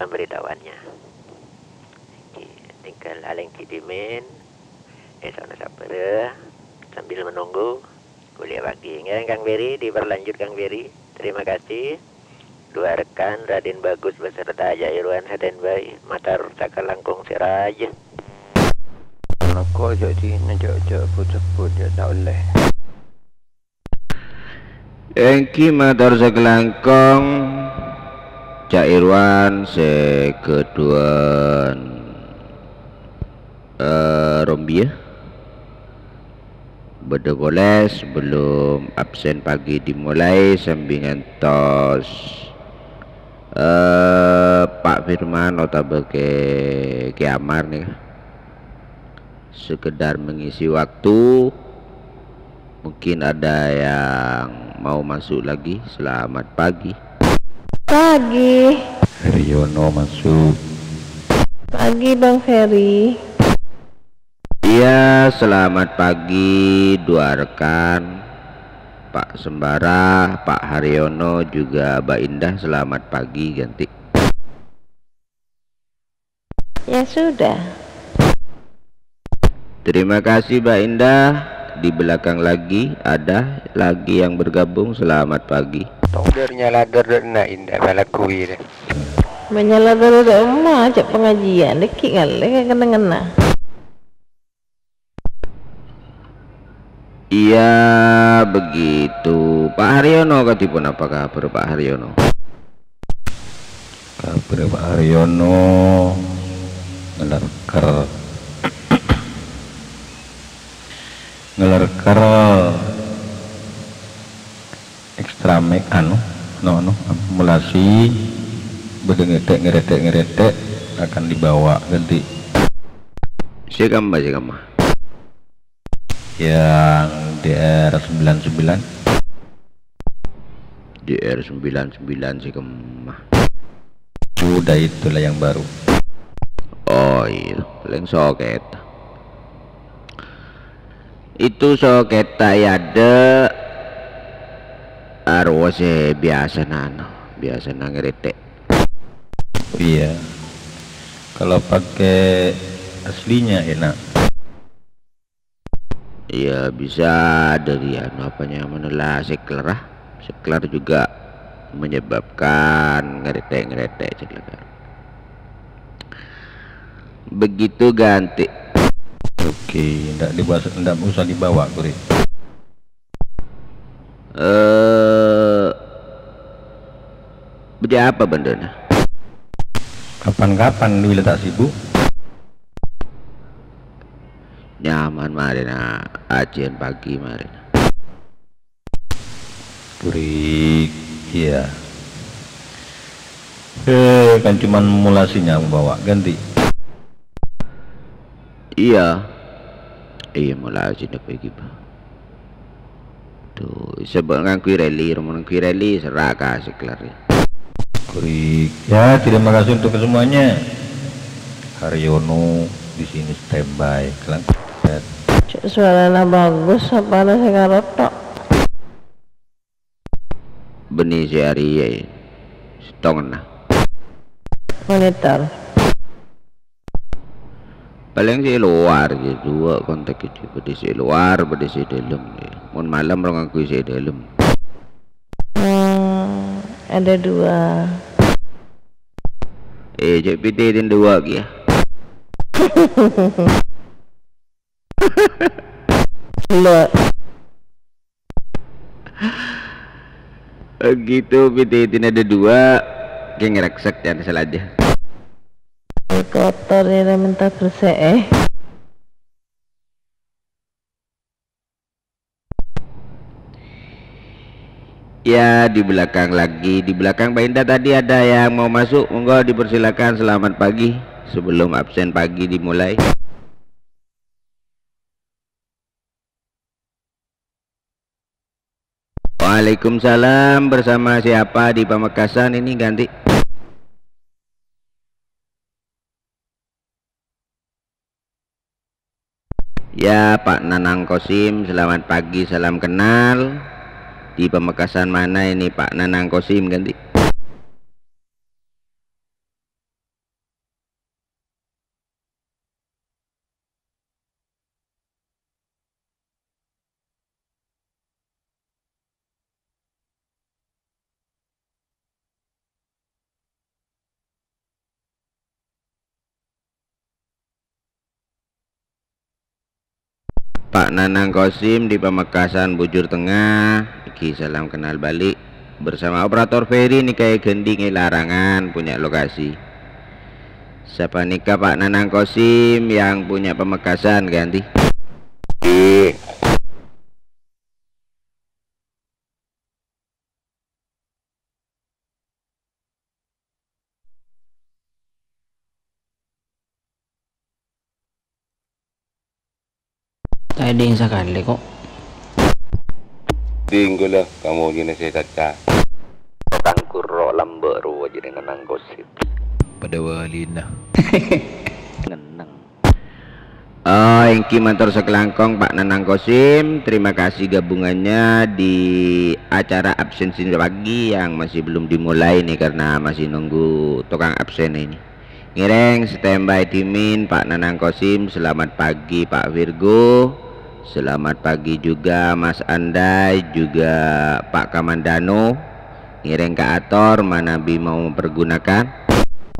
pemberitahuannya. Tinggal aleng kidimin sana sapere sambil menunggu kuliah pagi. Kang Beri diperlanjut Kang Beri. Terima kasih. Dua rekan Raden Bagus beserta Aja Irwan standby. Matar Cakal Langkung Siraj. Kok jadi nejak-nejak sebut ya tak boleh. Engki matar Sakelangkong Cak Irwan sekeduan Rombia Bedegoles sebelum absen pagi dimulai sambingan tos Pak Firman otabake kiamar nih sekedar mengisi waktu. Mungkin ada yang mau masuk lagi. Selamat pagi. Pagi. Haryono masuk. Pagi Bang Ferry. Iya, selamat pagi dua rekan, Pak Sembara, Pak Haryono, juga Mbak Indah. Selamat pagi ganti. Ya sudah. Terima kasih Mbak Indah. Di belakang lagi ada lagi yang bergabung. Selamat pagi. Taudarnya ladar dan indah balakui deh. Menyala dulu emak ajak pengajian deki kali kena-kena. Iya begitu Pak Haryono. Katipun apa kabar Pak Haryono? Kabar Pak Haryono ngelerker ekstra make akumulasi ngeretek akan dibawa ganti Sikama yang DR99 Sikama. Udah itulah yang baru. Oh iya, paling soket. Itu soket ya ada arwase biasa ngeretek. Iya. Kalau pakai aslinya enak. Iya bisa dari apanya menelah sekler juga menyebabkan ngeretek sekler. Begitu ganti. Oke, enggak usah dibawa Kuri. Beli apa bandana? Kapan-kapan bila tak sibuk. Nyaman marina ajian pagi marina. Kuri, iya. Kan cuman mulasinya membawa ganti. Iya mulai aja pergi bah. Tuh sebab ngangkui rally serak kasih kelar ya. Kuri, ya terima kasih untuk kesemuanya. Haryono di sini standby. Suaranya bagus apa ada sekarang tok. Benih sehari ya. Setengah. Monitor. Paling si luar je dua kontak itu pada si luar pada si dalam ya. Mun malam orang aku si dalam. Ada dua. Cek pitin dua ya. Lo. Gitu pitin ada dua. Kayak ngereksak ya salah aja. Kotor ya minta bersih Ya di belakang lagi, di belakang Mbak Indah tadi ada yang mau masuk, monggo dipersilakan. Selamat pagi sebelum absen pagi dimulai. Waalaikumsalam. Bersama siapa di Pamekasan ini ganti? Ya Pak Nanang Kosim, selamat pagi, salam kenal. Di Pamekasan mana ini Pak Nanang Kosim ganti? Pak Nanang Kosim di Pamekasan Bujur Tengah. Iki salam kenal balik bersama operator ferry nih kayak gending larangan punya lokasi. Siapa nikah Pak Nanang Kosim yang punya Pamekasan ganti. Tadi sekali kok. Tinggal lah kamu jenis saya caca. Kang kuro lamberu jadi Nanang Kosim. Pada walina. Ngeneng. Oh, Engki Mantor Sekelangkong Pak Nanang Kosim, terima kasih gabungannya di acara absensi pagi yang masih belum dimulai nih karena masih nunggu tukang absen ini. Ngireng standby dimin Pak Nanang Kosim, selamat pagi Pak Virgo, selamat pagi juga Mas Andai, juga Pak Kamandano. Ngireng ke Ator, Manabi mau mempergunakan.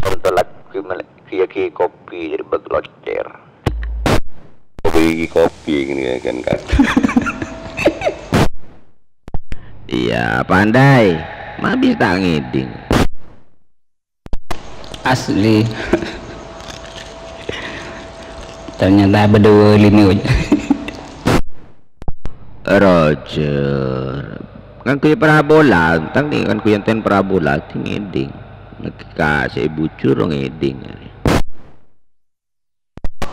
Untuk lagi kopi jadi beglocer. Kopi gini kan kan. Iya, pandai. Mabis tak ngiding. Asli. Ternyata berdua lini. Roger. Kan kuya parabola, tang ni kan kuya ten parabola ngiding. Nakikasih bucur ngiding.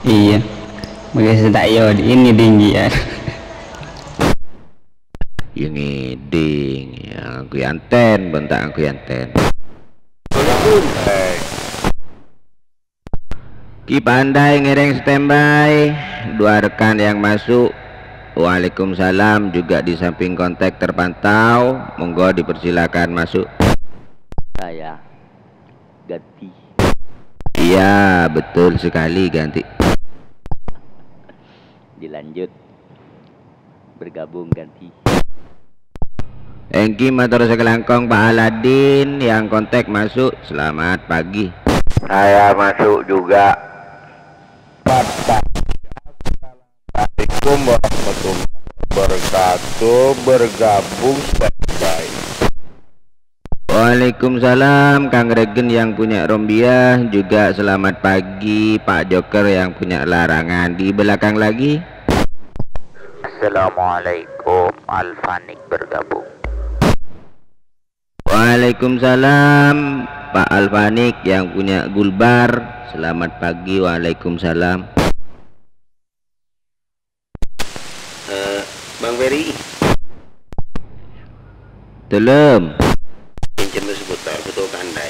Iya. Begitu tak yo ini tinggi ya. Yang ngiding, ya kuya anten, bentak kuya anten. Ki pandai ngereng standby. Dua rekan yang masuk. Waalaikumsalam juga di samping kontak terpantau. Monggo dipersilakan masuk. Saya ganti. Iya betul sekali ganti. Dilanjut bergabung ganti. Engki Matur Sekelangkong Pak Aladin yang kontak masuk. Selamat pagi. Saya masuk juga. Assalamualaikum warahmatullahi wabarakatuh. Bergabung standby. Waalaikumsalam Kang Regen yang punya Rombiah juga selamat pagi. Pak Joker yang punya larangan di belakang lagi. Assalamualaikum, Alfanik bergabung. Waalaikumsalam Pak Alfanik yang punya Gulbar. Selamat pagi. Waalaikumsalam. Bang Ferry, Telem pinjam tersebut Pak Ketua Kandai.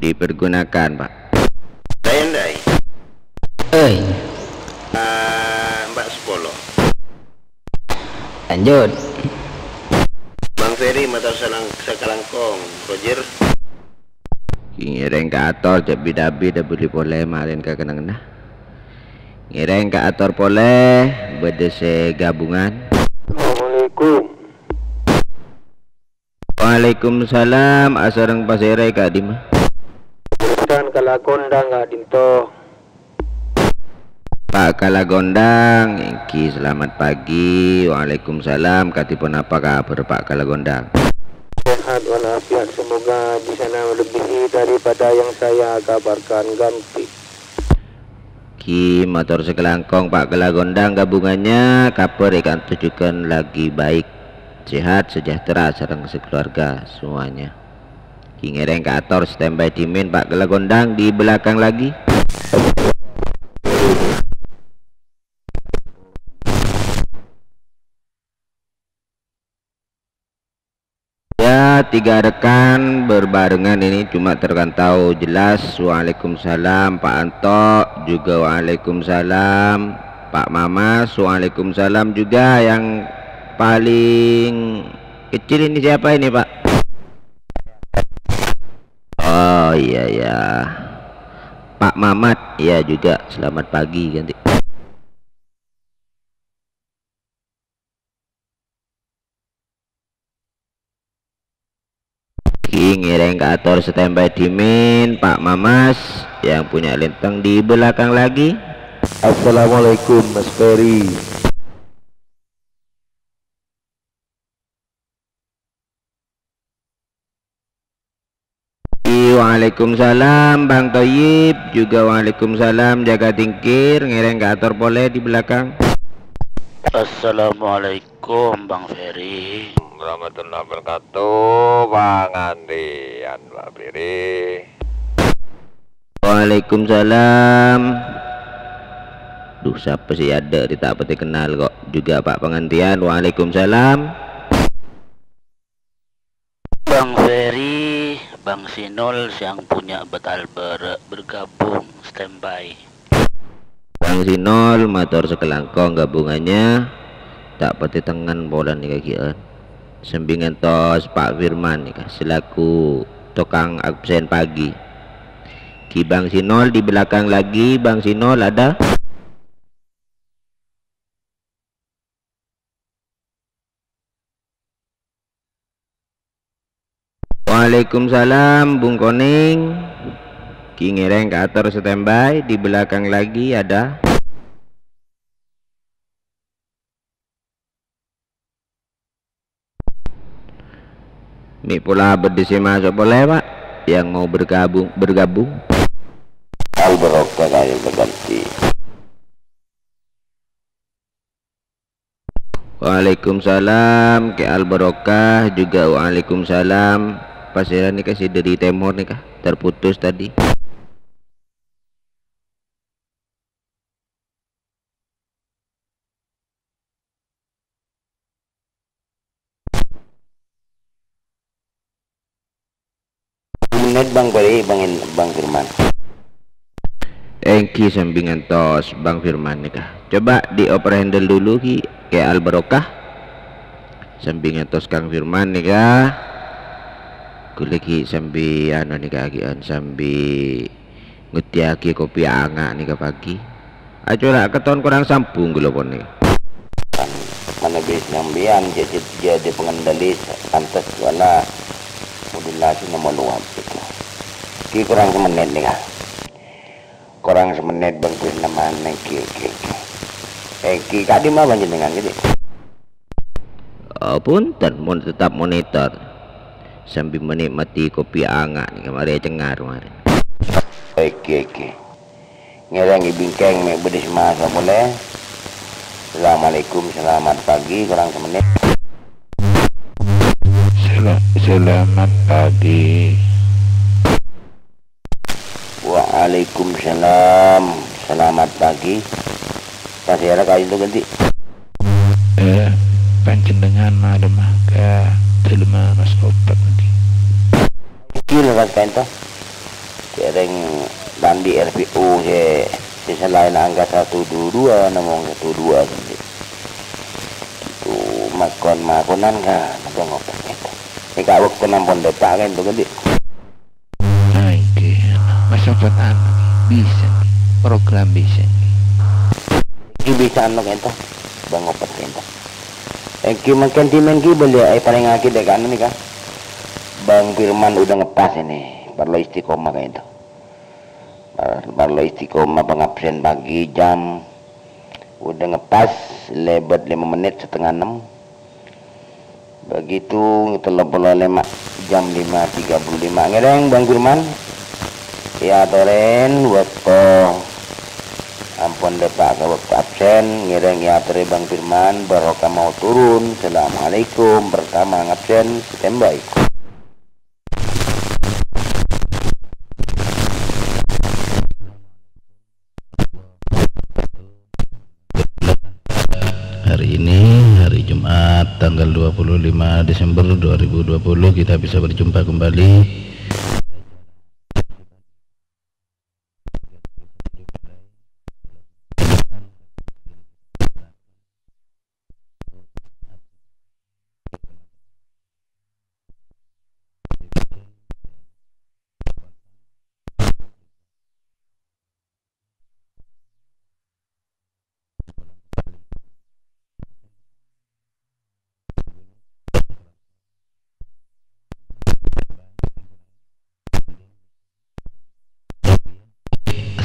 dipergunakan Pak. Saya Andai, Mbak Sepolo. Lanjut. Bang Ferry, Matar Sekelangkong, Roger. Ngireng ke ator jadi dabi dah beli boleh malin ke kenang-kenang. Ngireng ke ator boleh berdese gabungan. Assalamualaikum. Waalaikumsalam asareng pasere Kak Dima. Bukan Kalakonda nggak dinto. Pak Kalagondang, Engki selamat pagi. Waalaikumsalam. Katipun apa kabar Pak Kalagondang? Sehat walafiat, semoga bisa melebihi daripada yang saya kabarkan ganti. Ki Motor Sekelangkong Pak Kalagondang gabungannya kabar ikan tujukan lagi baik, sehat sejahtera sareng sekeluarga semuanya. Ki ngereng ke ator standby dimin Pak Kalagondang di belakang lagi. Ya, tiga rekan berbarengan ini cuma terpantau jelas. Waalaikumsalam Pak Anto, juga waalaikumsalam Pak Mamas, waalaikumsalam juga. Yang paling kecil ini siapa ini Pak? Oh iya ya, Pak Mamat ya juga. Selamat pagi ganti. Ngiring ke ator standby dimin Pak Mamas yang punya linteng di belakang lagi. Assalamualaikum Mas Ferry. Waalaikumsalam Bang Toyib, juga waalaikumsalam, jaga tingkir, ngereng ke atur boleh di belakang. Assalamualaikum Bang Ferry. Warahmatullahi wabarakatuh, Bang Andrian, Pak Ferry. Waalaikumsalam. Duh, siapa sih ada di tak pati kenal kok. Juga Pak Pengantian, waalaikumsalam. Bang Ferry, Bang Sinol yang punya betal bergabung standby. Bang Sinol motor sekelangkong gabungannya tak pati tengan bola nih kakian. Sembingan tos Pak Firman nih selaku tukang absen pagi. Ki Bang Sinol di belakang lagi. Bang Sinol ada? Waalaikumsalam Bung Koning. Ki ngereng ke atur standby, di belakang lagi ada. Ini pula berdisi masuk boleh Pak yang mau bergabung. Al-Barokah kayak berganti. Waalaikumsalam ke Al-Barokah, juga waalaikumsalam. Pasiran nih kasih dari Temur nih kah terputus tadi. Menit Bang Ferry, Bang Firman. Engki sambingan tos Bang Firman nih kah. Coba dioper handle dulu Ki ke Al-Barokah. Sambingan tos Kang Firman nih kah. Kuliki sambil anu nih kagian sambil ngutiaki kopi angak nih ke pagi. Ayo lah keton kurang sambung gula pon nih. Mana bis nyambian jadi pengendali pantas wala modulasi nomor luar itu. Ki kurang semenit nih kah. Kurang semenit Bang Firman ki. Ki kadi mah panjenengan gitu. Punten mau tetap monitor sambil menikmati kopi angak nih kemarin cengar kemarin. Oke. Ngereng bingkeng mek bedes masa boleh. Assalamualaikum, selamat pagi, kurang semenit. Selamat pagi. Waalaikumsalam, selamat pagi. Kasih ada kain tuh ganti. Panjenengan ada maka terima mas obat lagi. Kilo kan kain tuh. Kereng bandi RPU si selain angka 122 nomor 12 ganti. Itu makonan kan, nggak ngopat itu. Ini kak waktu nampon detak kan tuh ganti. Mas obat bisa program bisa. Ini bisa anu kan tuh, bang ngopat kan tuh. Ki makan timen ki boleh paling ngaki dek kan nih kah. Bang Firman udah ngepas ini, perlu istiqomah kayak itu. Perlu istiqomah pengabsen pagi jam udah ngepas lebat 5 menit setengah 6. Begitu telepon jam 5.35 ngereng Bang Firman. Ya toren waktu ampun depak ke waktu absen ngereng ya tere Bang Firman barokah mau turun. Assalamualaikum pertama ngabsen standby. Hari ini hari Jumat tanggal 25 Desember 2020 kita bisa berjumpa kembali.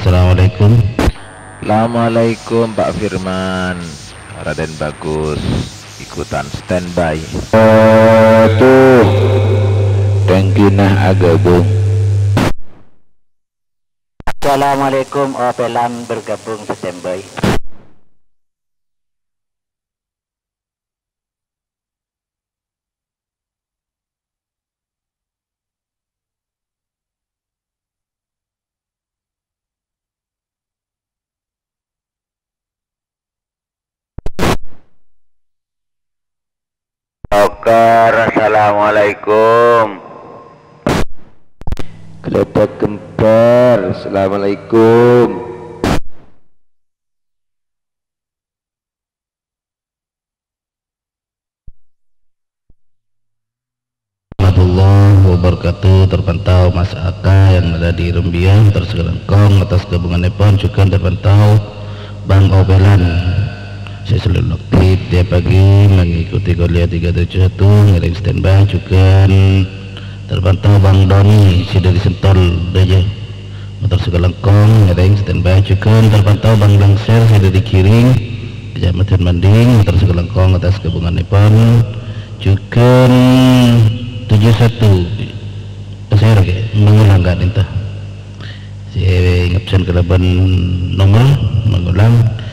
Assalamualaikum. Assalamualaikum Pak Firman, Raden Bagus ikutan standby. Tuh tengkinah agabung. Assalamualaikum, Opelan bergabung standby. Oker, assalamualaikum. Kelopak kembar, assalamualaikum. Warahmatullahi wabarakatuh. Terpantau Mas Aka yang ada di Rumbiang tersegelengkong atas gabungan Nepon juga terpantau Bang Obelan. Saya selalu aktif tiap pagi mengikuti kuliah 371 ngiring standby juga terpantau Bang Doni si dari Sentol aja motor segelengkong ngiring standby juga terpantau Bang Langser si dari Kiring Kecamatan Manding motor segelengkong atas gabungan Nepon juga 71 saya lagi mengulang kan itu saya ngepsen kelaban nomor mengulang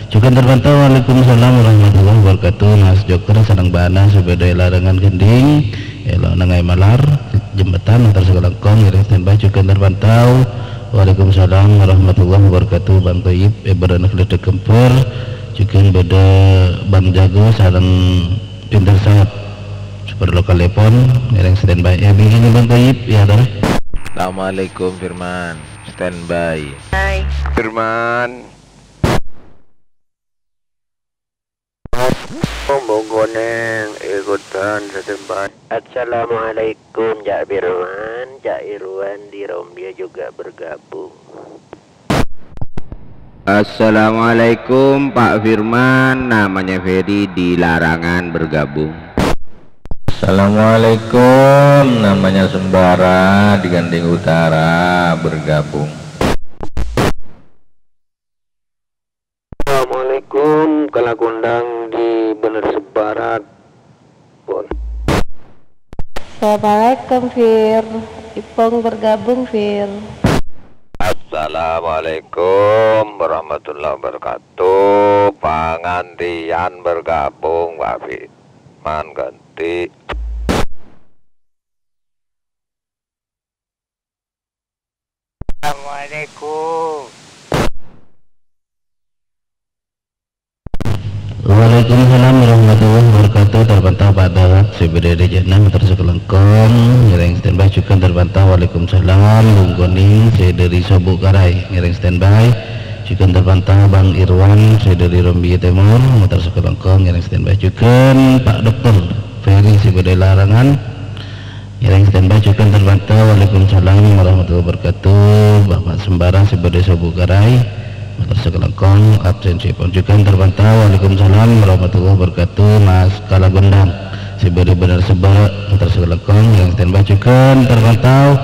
juga terpantau. Waalaikumsalam warahmatullahi wabarakatuh. Mas Joker sareng bana sebeda larangan gending elo nangai malar jembatan antar segelengkong ngiring standby juga terpantau. Waalaikumsalam warahmatullahi wabarakatuh. Bang Toyib beranak ledek kemper juga beda Bang Jago sareng pintar sayap super lokal telepon ngiring standby begini Bang Toyib ya dah. Assalamualaikum Firman, standby. Hai. Firman, Mogoneng ikutan standby. Assalamualaikum Jak Firman, Jak Irwan di Rombia juga bergabung. Assalamualaikum Pak Firman, namanya Ferry di Larangan bergabung. Assalamualaikum, namanya Sembara di Ganding Utara bergabung. Assalamualaikum, Kalakundang di Bener Sebarat. Assalamualaikum Fir. Ipong bergabung Fir. Assalamualaikum warahmatullahi wabarakatuh. Pangantian bergabung Pak Firman ganti. Assalamualaikum. Waalaikumsalam warahmatullahi wabarakatuh. Terpantau Pak Dawat CBD Jenam tersekelengkong ngiring standby juga terpantau. Waalaikumsalam Bung Koning saya dari Sobuk Karai ngiring standby juga terpantau. Bang Irwan saya dari Rombia Timur motor sekelengkong ngiring standby juga. Pak Dokter Ferry CBD Larangan ngiring standby juga terpantau. Waalaikumsalam warahmatullahi wabarakatuh. Bapak Sembara CBD Sobuk Karai motor sekelengkong absensi pun juga terpantau. Waalaikumsalam warahmatullahi wabarakatuh. Mas Kalagundang CBD Bener Sebarat motor sekelengkong yang standby juga terpantau.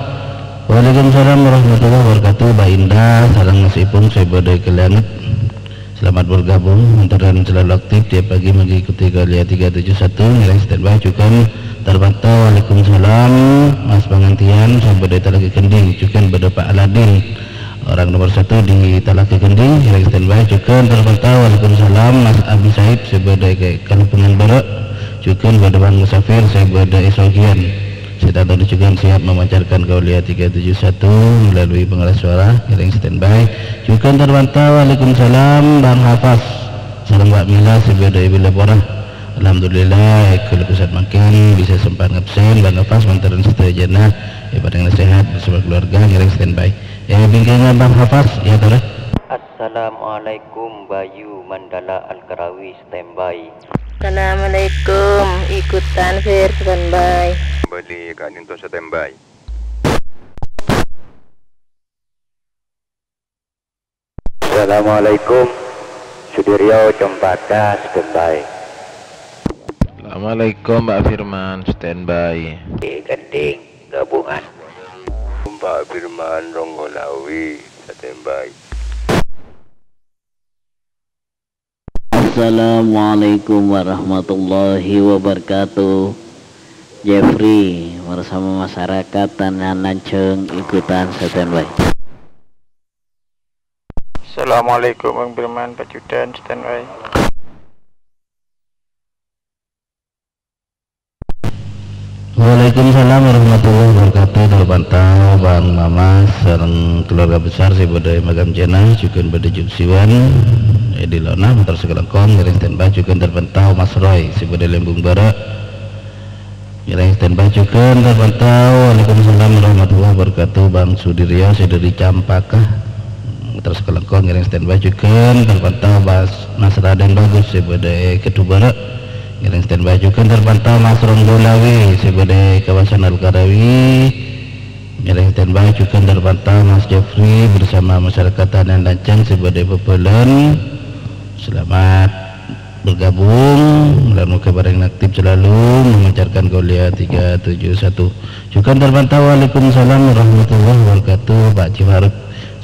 Waalaikumsalam warahmatullahi wabarakatuh. Mbak Indah sarang Mas Ipung CBD Kelianget selamat bergabung dan selalu aktif tiap pagi mengikuti kuliah 371 ngiring standby juga terpantau. Waalaikumsalam Mas Pengantian CBD Talaki Kending juga pada Pak Aladin orang nomor 1 di Talaki Kending yang standby juga terpantau. Waalaikumsalam Mas Abi Said sebagai Kalimpungan Barat juga pada Bang Musafir sebagai Esogian saya tahu juga siap memancarkan kauliah 371 melalui pengeras suara yang standby juga terpantau. Waalaikumsalam Bang Hafaz sareng Mbak Mila sebagai Ibu Laporah. Alhamdulillah kalau pusat makin bisa sempat ngepsen Bang Hafaz mantaran setajana pada yang sehat bersama keluarga yang standby. Bingkangnya Bang Hafaz ya Tara. Assalamualaikum Bayu Mandala Al-Karawi standby. Assalamualaikum ikutan Fir standby. Beli Kak Ninto standby. Assalamualaikum Sudiryo Cempaka standby. Assalamualaikum Mbak Firman standby. Di Gending gabungan. Pak Firman Ronggolawi standby. Assalamualaikum warahmatullahi wabarakatuh. Jeffrey bersama masyarakat Tanah Lanceng ikutan standby. Assalamualaikum Bang Firman Pacudan standby. Waalaikumsalam warahmatullahi wabarakatuh. Terpantau Bang Mamas sareng keluarga besar si badai Magam Jenah cukeun bade Juksiwan Edi Lona motor sekelengkong ngiring standby cukeun terpantau Mas Roy si badai Lembung Barat ngiring standby cukeun terpantau. Waalaikumsalam warahmatullahi wabarakatuh. Bang Sudiryo si dari Campakah motor sekelengkong ngiring standby cukeun terpantau Mas Raden Bagus si badai Kedubara ngiring standby juga terpantau Mas Ronggolawi sebagai kawasan Al-Karawi ngiring standby juga terpantau Mas Jeffrey bersama masyarakat Tanah Lanceng sebagai pepelan. Selamat bergabung dan muka bareng aktif selalu memancarkan Gaulia 371 juga terpantau. Waalaikumsalam warahmatullahi wabarakatuh. Pak Ciharuk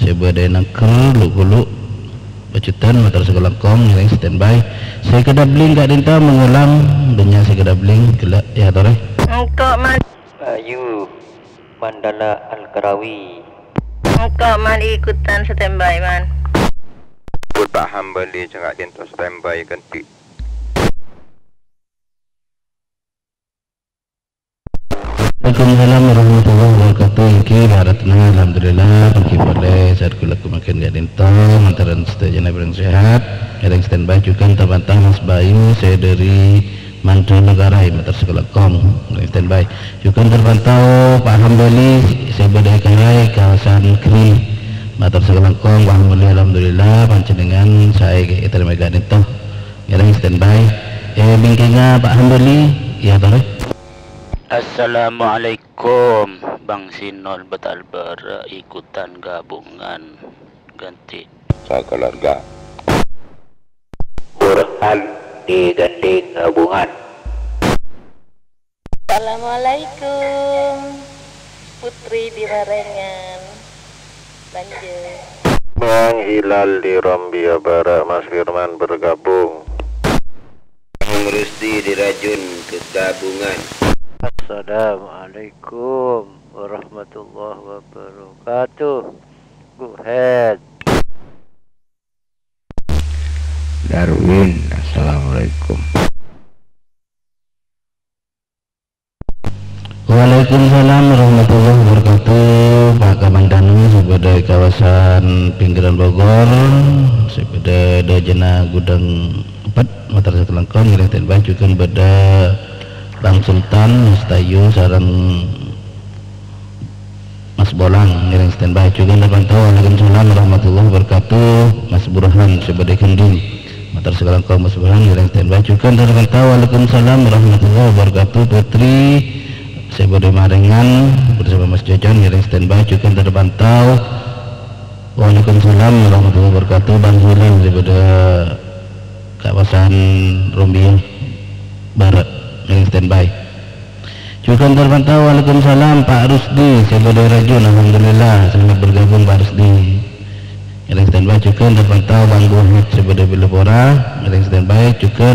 sebagai nangker lu Pacutan motor sekelengkong ngiring standby. Saya kedabling Kak Dinta mengulang dunia saya kedabling gelak ya tore. Engkau man Ayu Mandala Al-Karawi. Engkau man ikutan standby man. Buat Pak Hambali Kak Dinta standby ganti. Waalaikumsalam warahmatullahi wabarakatuh. Iki baratna alhamdulillah pergi boleh saat kulaku makin Kak Dinta mantaran setajana bareng sehat ngiring standby juga terpantau Mas Bayu saya dari Mancanegara motor sekelengkong ngiring standby juga terpantau Pak Hambali saya badai Karai kawasan Kri motor sekelengkong. Pak Hambali alhamdulillah panjenengan saya terima Kak Dinta ngiring standby. Bingkingnya Pak Hambali ya tore. Assalamualaikum Bang Sinol Betalber ikutan gabungan ganti Keluarga Burhan diganding gabungan. Assalamualaikum Putri di Barengan lanjut. Bang Hilal di Rombia Barat Mas Firman bergabung. Bang Rusti di Rajun kegabungan. Assalamualaikum warahmatullahi wabarakatuh. Buhet Darwin, assalamualaikum. Waalaikumsalam warahmatullahi wabarakatuh. Pak Kamandanu sebagai kawasan pinggiran Bogor sebagai dajana gudang 4 motor sekelengkong ngiring standby juga pada Bang Sultan Mas Tayu sareng Mas Bolang ngiring standby juga terpantau. Waalaikumsalam warahmatullahi wabarakatuh. Mas Burhan sebagai kending motor sekelengkong Mas Burhan ngiring standby juga terpantau. Waalaikumsalam warahmatullahi wabarakatuh. Putri sebagai Marengan bersama Mas Jojon ngiring standby juga terpantau. Waalaikumsalam warahmatullahi wabarakatuh. Bang Hulan sebagai kawasan Rombia Barat ngiring standby juga terpantau. Waalaikumsalam Pak Rusdi sebagai Rajun alhamdulillah selamat bergabung Pak Rusdi ngiring standby juga terpantau. Bang Buhit sebagai Bilopora ngiring standby juga.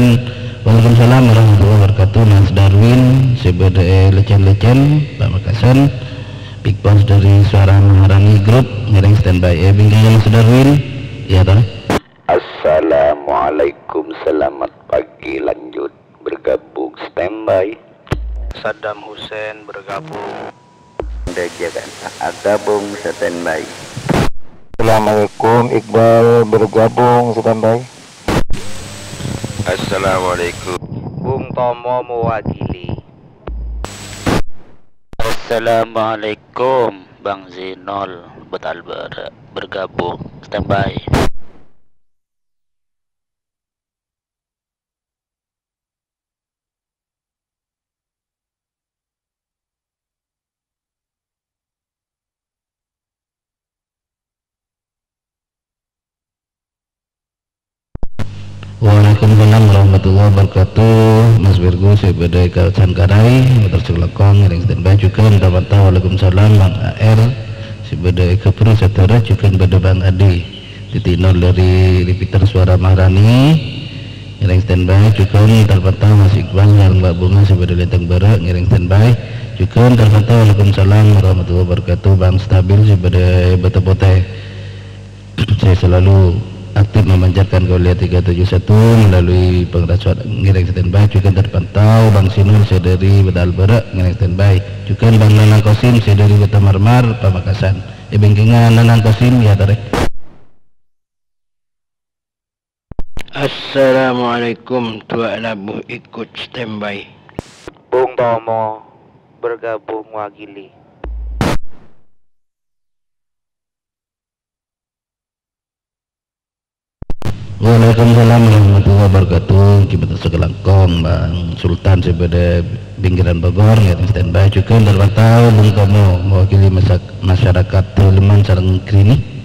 Waalaikumsalam warahmatullahi wabarakatuh. Mas Darwin sebagai lecen-lecen Pak Makasan Big Boss dari Suara Maharani Group ngiring standby. Bingkingnya Mas Darwin ya toh. Assalamualaikum selamat pagi lanjut bergabung standby. Saddam Hussein bergabung. Gabung standby. Assalamualaikum Iqbal bergabung standby. Assalamualaikum Bung Tomo mewakili. Assalamualaikum Bang Zinol Betalber bergabung standby. Waalaikumsalam warahmatullahi wabarakatuh. Mas Virgo sebagai kawasan Karai motor sekelengkong ngiring standby juga terpantau. Waalaikumsalam Bang AR sebagai Kepri Setara juga pada Bang Adi Titinol dari Repeater Suara Maharani ngiring standby. Cukup terpantau Mas Iqbal yang Mbak Bunga sebagai lintang berak ngiring standby. Cukup terpantau. Waalaikumsalam warahmatullahi wabarakatuh. Bang Stabil sebagai Bata Poteh. Saya selalu aktif memancarkan Gaulia 371 melalui pengeras suara ngiring standby. Juga terpantau Bang Sinul saya dari Bata Alberak ngiring standby. Juga Bang Nanang Kosim saya dari Bata Marmar Pamakasan. Bingkingan Nanang Kosim ya tarik. Assalamualaikum, Tuan Abu ikut standby. Bung Tomo bergabung wakili. Waalaikumsalam warahmatullahi wabarakatuh. Kita sekelangkong Bang Sultan sebagai pinggiran Bogor ya standby. Juga terpantau Bung Tomo mewakili masyarakat Teleman Sarang Krini.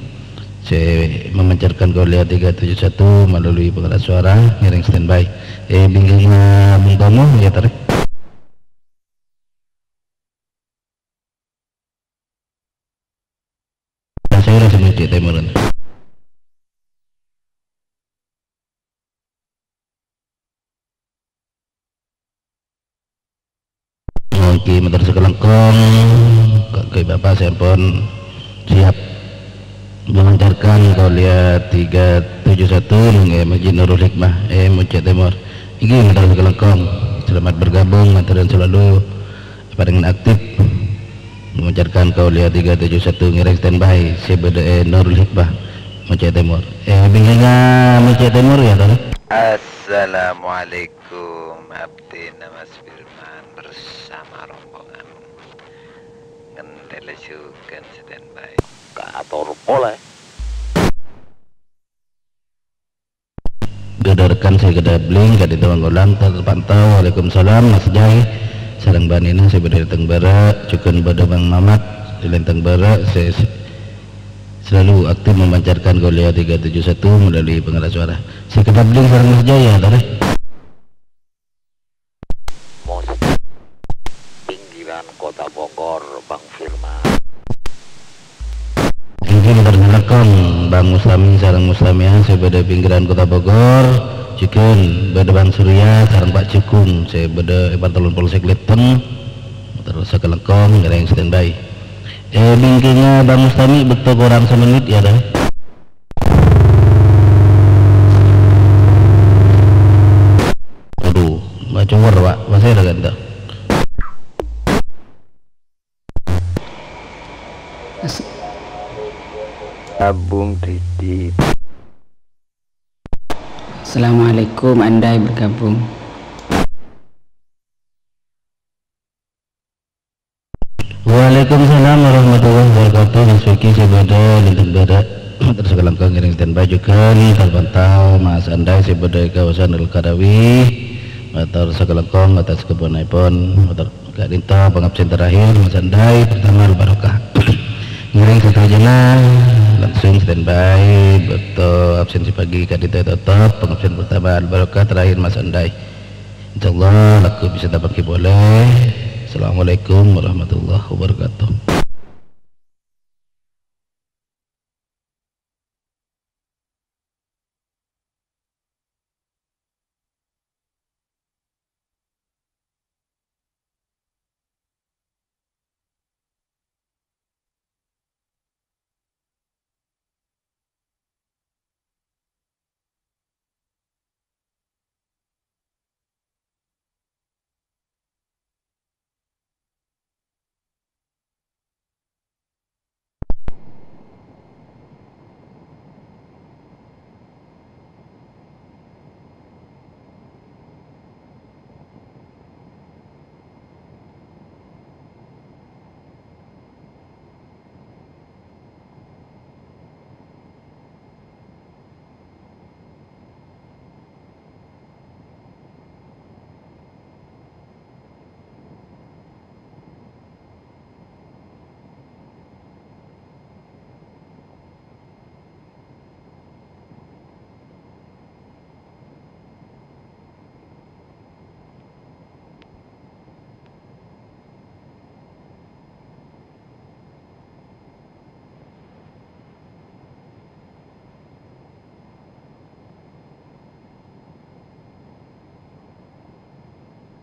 Saya memancarkan Gaulia 371 melalui pengeras suara ngiring standby. Bingkingnya Bung Tomo ya tarik. Saya rasa mencik temuran. Oke, motor sekelengkong Kak Bapak saya pun siap melancarkan Gaulia 371 nggih Masjid Nurul Hikmah Mucik Timur. Iki motor sekelengkong selamat bergabung dan selalu paling aktif memancarkan Gaulia 371 ngiring standby CBDE Nurul Hikmah Mucik Timur. Bingkingnya Mucik Timur ya toh. Assalamualaikum, abdi Mas Firman bersama rombongan ngendelesukan standby Kator oleh Gedarkan saya gedabling kadi tawanggolan terpantau. Waalaikumsalam Mas Jai sareng banina saya berdiri teng barak cukeun bade Bang Mamat di lenteng barak. Saya selalu aktif memancarkan Gaulia 371 melalui pengeras suara. Saya gedabling sareng Mas Jai ya tadi. pinggiran kota Bogor Bang Firman. Ini ternyalakan Bang Muslami sareng Muslamian saya pada pinggiran kota Bogor. Ciken pada Bang Surya sareng Pak Cukung saya pada Partalun Polsek Leteng terus sekelengkong ngereng standby. Bingkingnya Bang Muslami betul kurang semenit ya dah. Aduh baca war Pak masih ada ganda. Abung Titi. Assalamualaikum, andai bergabung. Waalaikumsalam warahmatullahi wabarakatuh. Mas Vicky sebeda lintas barat terus kelangkang ngiring standby juga terpantau Mas Andai sebeda kawasan Al-Karawi motor sekelengkong atas kepunipun motor Kak Dinta pengabsen terakhir Mas Andai pertama Al-Barokah ngiring satu jenah langsung standby betul absensi pagi Kak Dinta tetap pengabsen pertama Al-Barokah terakhir Mas Andai. Insyaallah laku bisa dapat boleh. Assalamualaikum warahmatullahi wabarakatuh.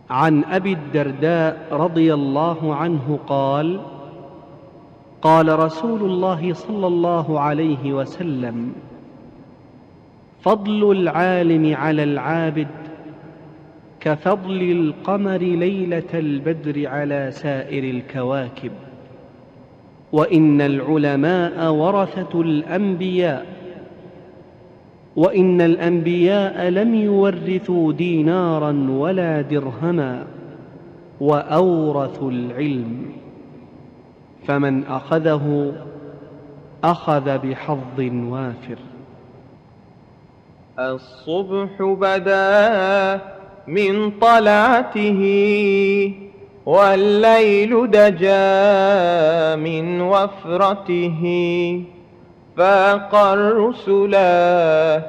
عن أبي الدرداء رضي الله عنه قال: قال رسول الله صلى الله عليه وسلم: فضل العالم على العابد كفضل القمر ليلة البدر على سائر الكواكب، وإن العلماء ورثة الأنبياء، وإن الأنبياء لم يورثوا دينارا ولا درهما، وأورثوا العلم، فمن أخذه أخذ بحظ وافر. الصبح بدا من طلعته، والليل دجا من وفرته، فاق الرسلا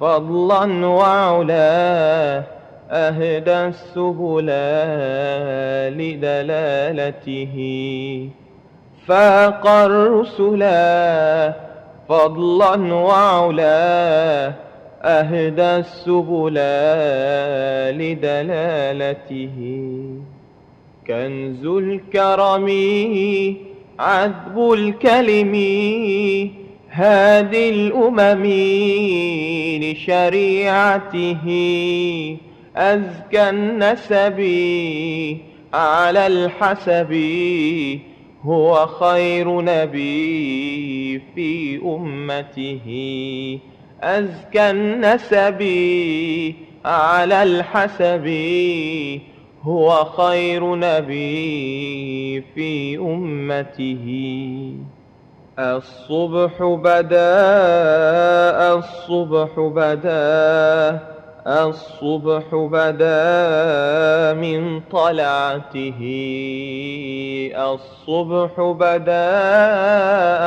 فضلا وعلا، أهدى السبل لدلالته. فاق الرسلا فضلا وعلا، أهدى السبل لدلالته. كنز الكرم عذب الكلم، هادي الأمم لشريعته. أزكى النسب على الحسب، هو خير نبي في أمته. أزكى النسب على الحسب، هو خير نبي في أمته. الصبح بدا الصبح بدا الصبح بدا من طلعته. الصبح بدا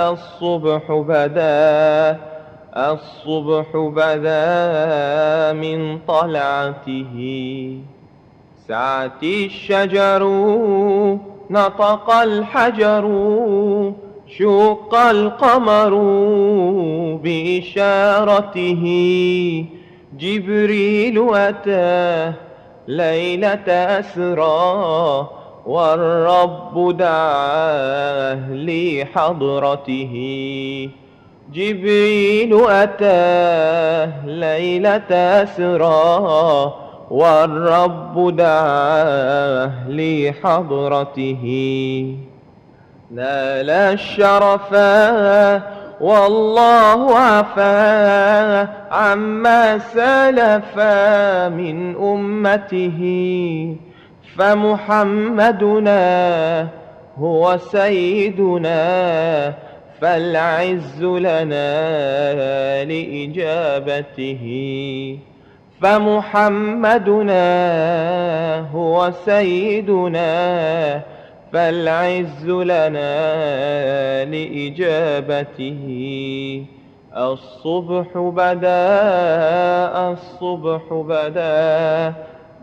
الصبح بدا الصبح بدا من طلعته. سعت الشجر نطق الحجر، شق القمر بإشارته. جبريل أتاه ليلة أسرى، والرب دعاه لحضرته. جبريل أتاه ليلة أسرى، والرب دعاه لحضرته. نال الشرفا والله عفا عما سلفا من أمته. فمحمدنا هو سيدنا، فالعز لنا لإجابته. فمحمدنا هو سيدنا، فالعز لنا لإجابته. الصبح بدا الصبح بدا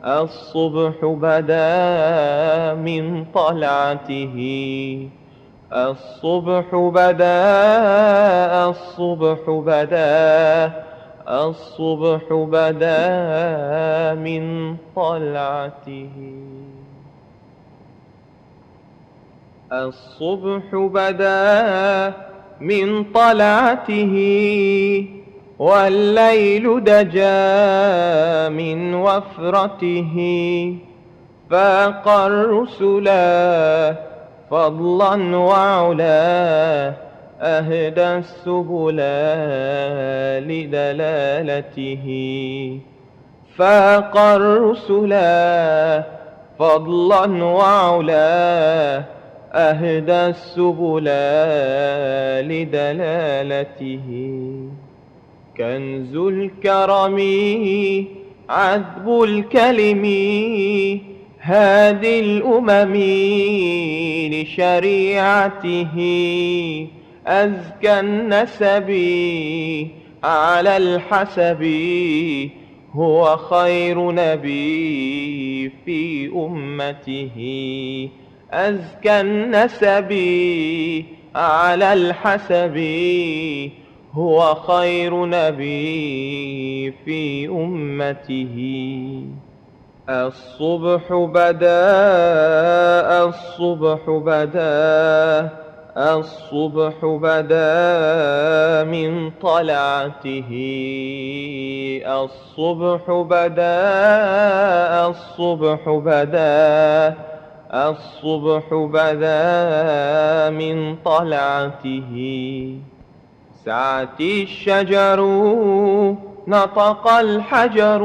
الصبح بدا من طلعته. الصبح بدا الصبح بدا الصبح بدا من طلعته. الصبح بدا من طلعته، والليل دجا من وفرته. فاق الرسلا فضلا وعلا، أهدى السبل لدلالته. فاق الرسلا فضلا وعلا، أهدى السبل لدلالته. كنز الكرم عذب الكلم، هادي الأمم لشريعته. أزكى النسب على الحسب، هو خير نبي في أمته. أزكى النسب على الحسب، هو خير نبي في أمته. الصبح بدا الصبح بدا الصبح بدا من طلعته الصبح بدا الصبح بدا الصبح بدا من طلعته سعت الشجر نطق الحجر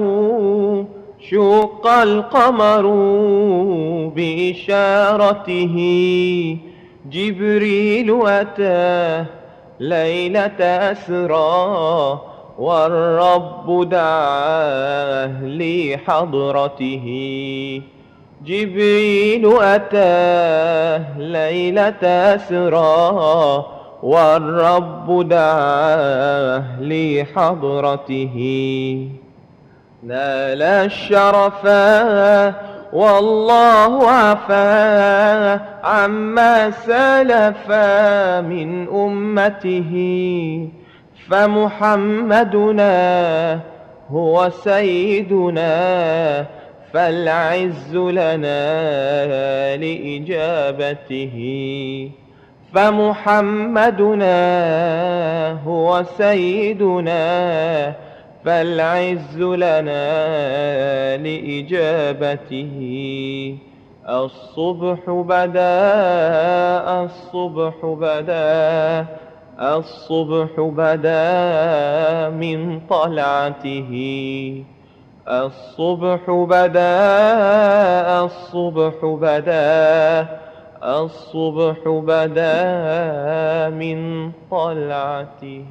شق القمر بإشارته جبريل أتاه ليلة أسرى والرب دعاه لحضرته جبريل أتاه ليلة أسرى والرب دعاه لحضرته نال الشرفا والله عفا عما سلفا من أمته فمحمدنا هو سيدنا فالعز لنا لإجابته فمحمدنا هو سيدنا فالعز لنا لإجابته الصبح بدا الصبح بدا الصبح بدا من طلعته الصبح بدا الصبح بدا الصبح بدا من طلعته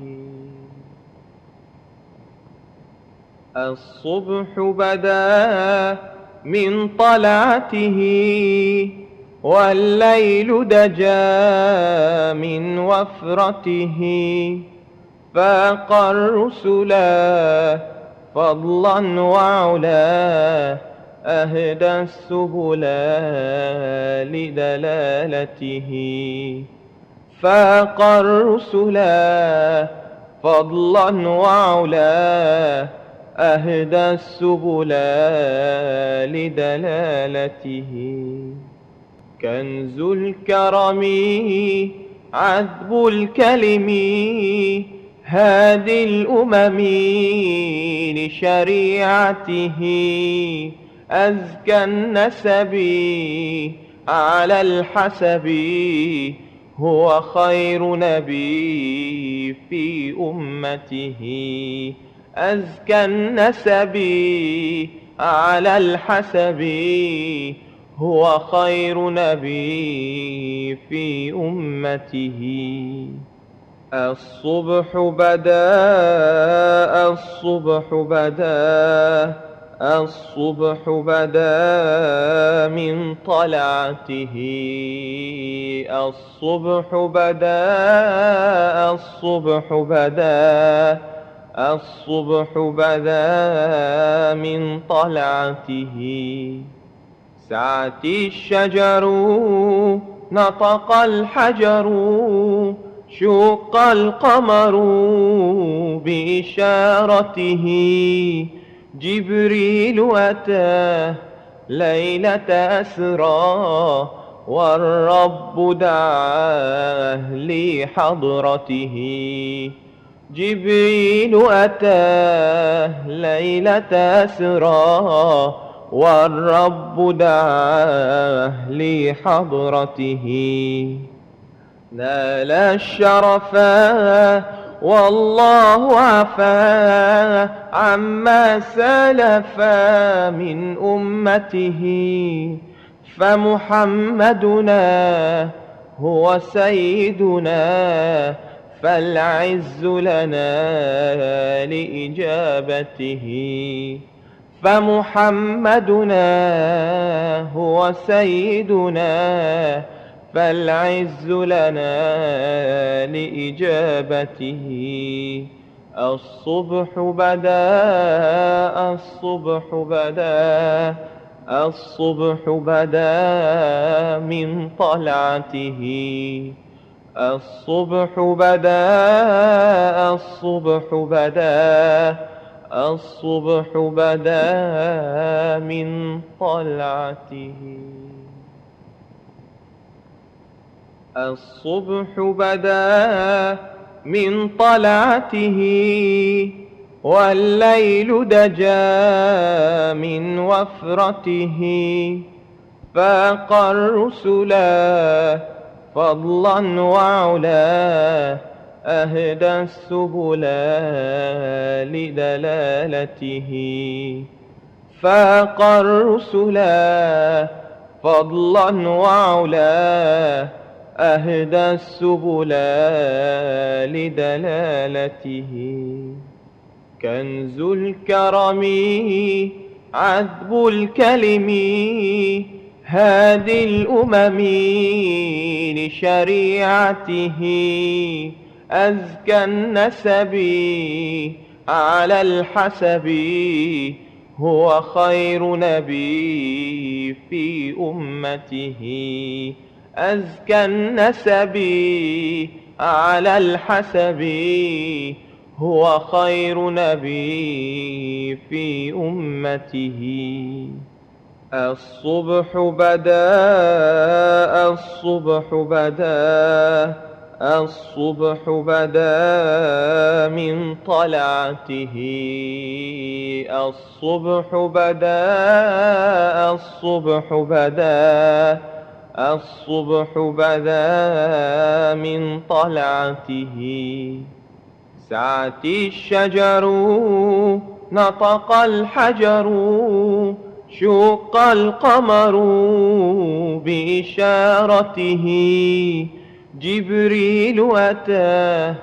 الصبح بدا من طلعته والليل دجا من وفرته فاق الرسلا فضلا وعلا أهدى السبل لدلالته فاق الرسلا فضلا وعلا أهدى السبل لدلالته كنز الكرم عذب الكلم هادي الأمم لشريعته أزكى النسب على الحسب هو خير نبي في أمته أزكى النسب على الحسب هو خير نبي في أمته الصبح بدا الصبح بدا الصبح بدا من طلعته الصبح بدا الصبح بدا الصبح بدا من طلعته سعت الشجر نطق الحجر شق القمر بإشارته جبريل أتاه ليلة أسرى والرب دعاه لحضرته جبريل أتاه ليلة أسرى والرب دعاه لحضرته نال الشرفا والله عفا عما سلفا من أمته فمحمدنا هو سيدنا فالعز لنا لإجابته فمحمدنا هو سيدنا فالعز لنا لإجابته الصبح بدا الصبح بدا الصبح بدا من طلعته الصبح بدا الصبح بدا الصبح بدا من طلعته الصبح بدا من طلعته والليل دجا من وفرته فاق الرسلا فضلا وعلا أهدى السبل لدلالته فاق الرسلا فضلا وعلا أهدى السبل لدلالته كنز الكرم عذب الكلم هادي الأمم لشريعته أزكى النسب على الحسب هو خير نبي في أمته أزكى النسب على الحسب هو خير نبي في أمته الصبح بدا الصبح بدا الصبح بدا من طلعته الصبح بدا الصبح بدا الصبح بدا من طلعته سعت الشجر نطق الحجر شق القمر بإشارته جبريل أتاه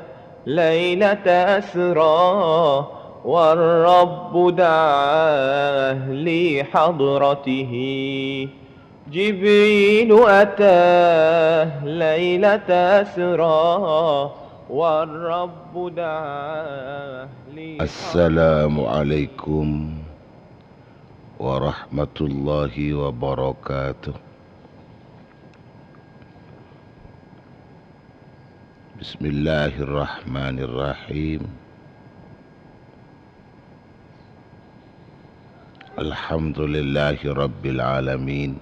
ليلة أسرى والرب دعاه لحضرته جبريل أتاه ليلة أسرى والرب دعاه السلام عليكم ورحمة الله وبركاته. بسم الله الرحمن الرحيم. الحمد لله رب العالمين،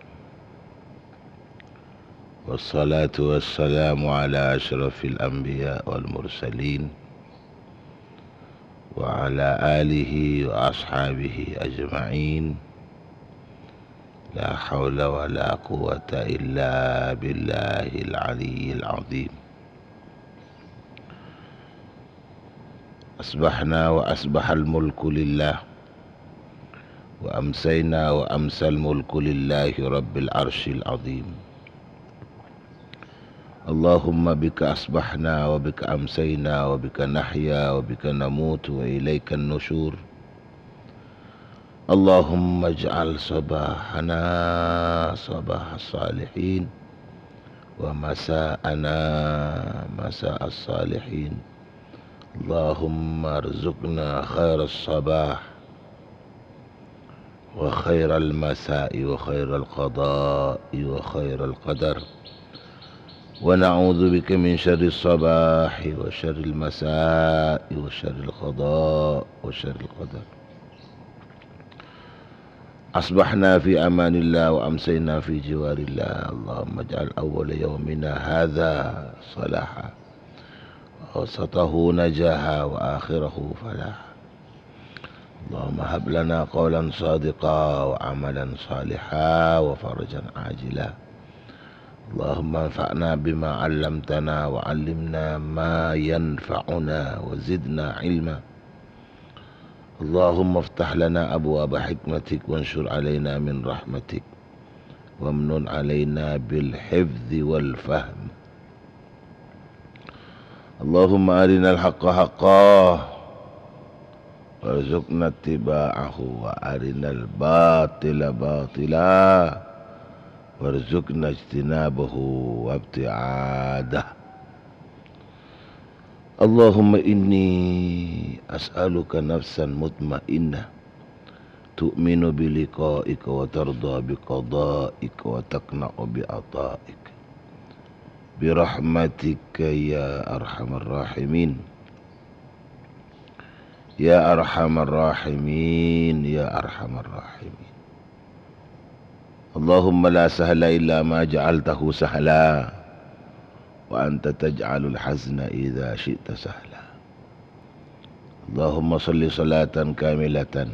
والصلاة والسلام على أشرف الأنبياء والمرسلين وعلى آله وأصحابه أجمعين. لا حول ولا قوة إلا بالله العلي العظيم. أصبحنا وأصبح الملك لله، وأمسينا وأمسى الملك لله رب العرش العظيم. اللهم بك أصبحنا وبك أمسينا وبك نحيا وبك نموت وإليك النشور. اللهم اجعل صباحنا صباح الصالحين ومساءنا مساء الصالحين. اللهم ارزقنا خير الصباح وخير المساء وخير القضاء وخير القدر، ونعوذ بك من شر الصباح وشر المساء وشر القضاء وشر القدر. أصبحنا في أمان الله وأمسينا في جوار الله. اللهم اجعل أول يومنا هذا صلاحا، ووسطه نجاحا، وآخره فلاحا. اللهم هب لنا قولا صادقا وعملا صالحا وفرجا عاجلا. اللهم انفعنا بما علمتنا وعلمنا ما ينفعنا وزدنا علما. اللهم افتح لنا أبواب حكمتك وانشر علينا من رحمتك وامنن علينا بالحفظ والفهم. اللهم أرنا الحق حقا وارزقنا اتباعه، وأرنا الباطل باطلا وارزقنا اجتنابه وابتعاده. اللهم إني أسألك نفسا مطمئنة تؤمن بلقائك وترضى بقضائك وتقنع بعطائك برحمتك يا أرحم الراحمين ya arhamar rahimin ya arhamar rahimin. Allahumma la sahla illa ma ja'altahu sahla wa anta taj'alul hazna idza syi'ta sahla. Allahumma salli salatan kamilatan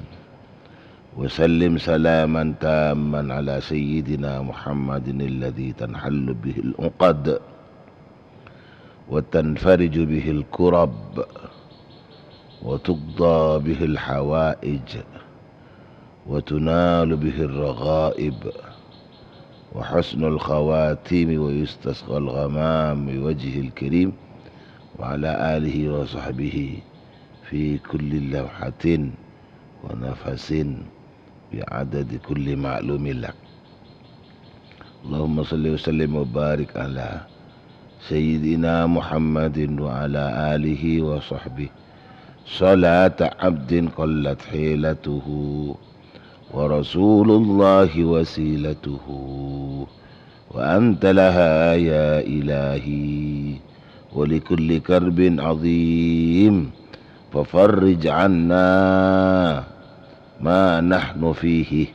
wa sallim salaman tamman ala sayyidina Muhammadin alladhi tanhallu bihi al-uqad wa tanfariju bihi al-kurab wa tuqda bihi al-hawaij wa tunalu bihi al-raghaib wa husnul khawatim wa yustasqa al-ghamam bi wajhi al-karim wa ala alihi wa sahbihi fi kulli lawhatin wa nafasin bi'adadi kulli ma'lumin lak. Allahumma salli wa sallim wa barik ala sayyidina Muhammadin wa ala alihi wa sahbihi salata abdin qallat hilatuhu wa rasulullahi wasilatuhu wa anta laha ya ilahi wa likulli karbin azim fafarrij anna ma nahnu fihi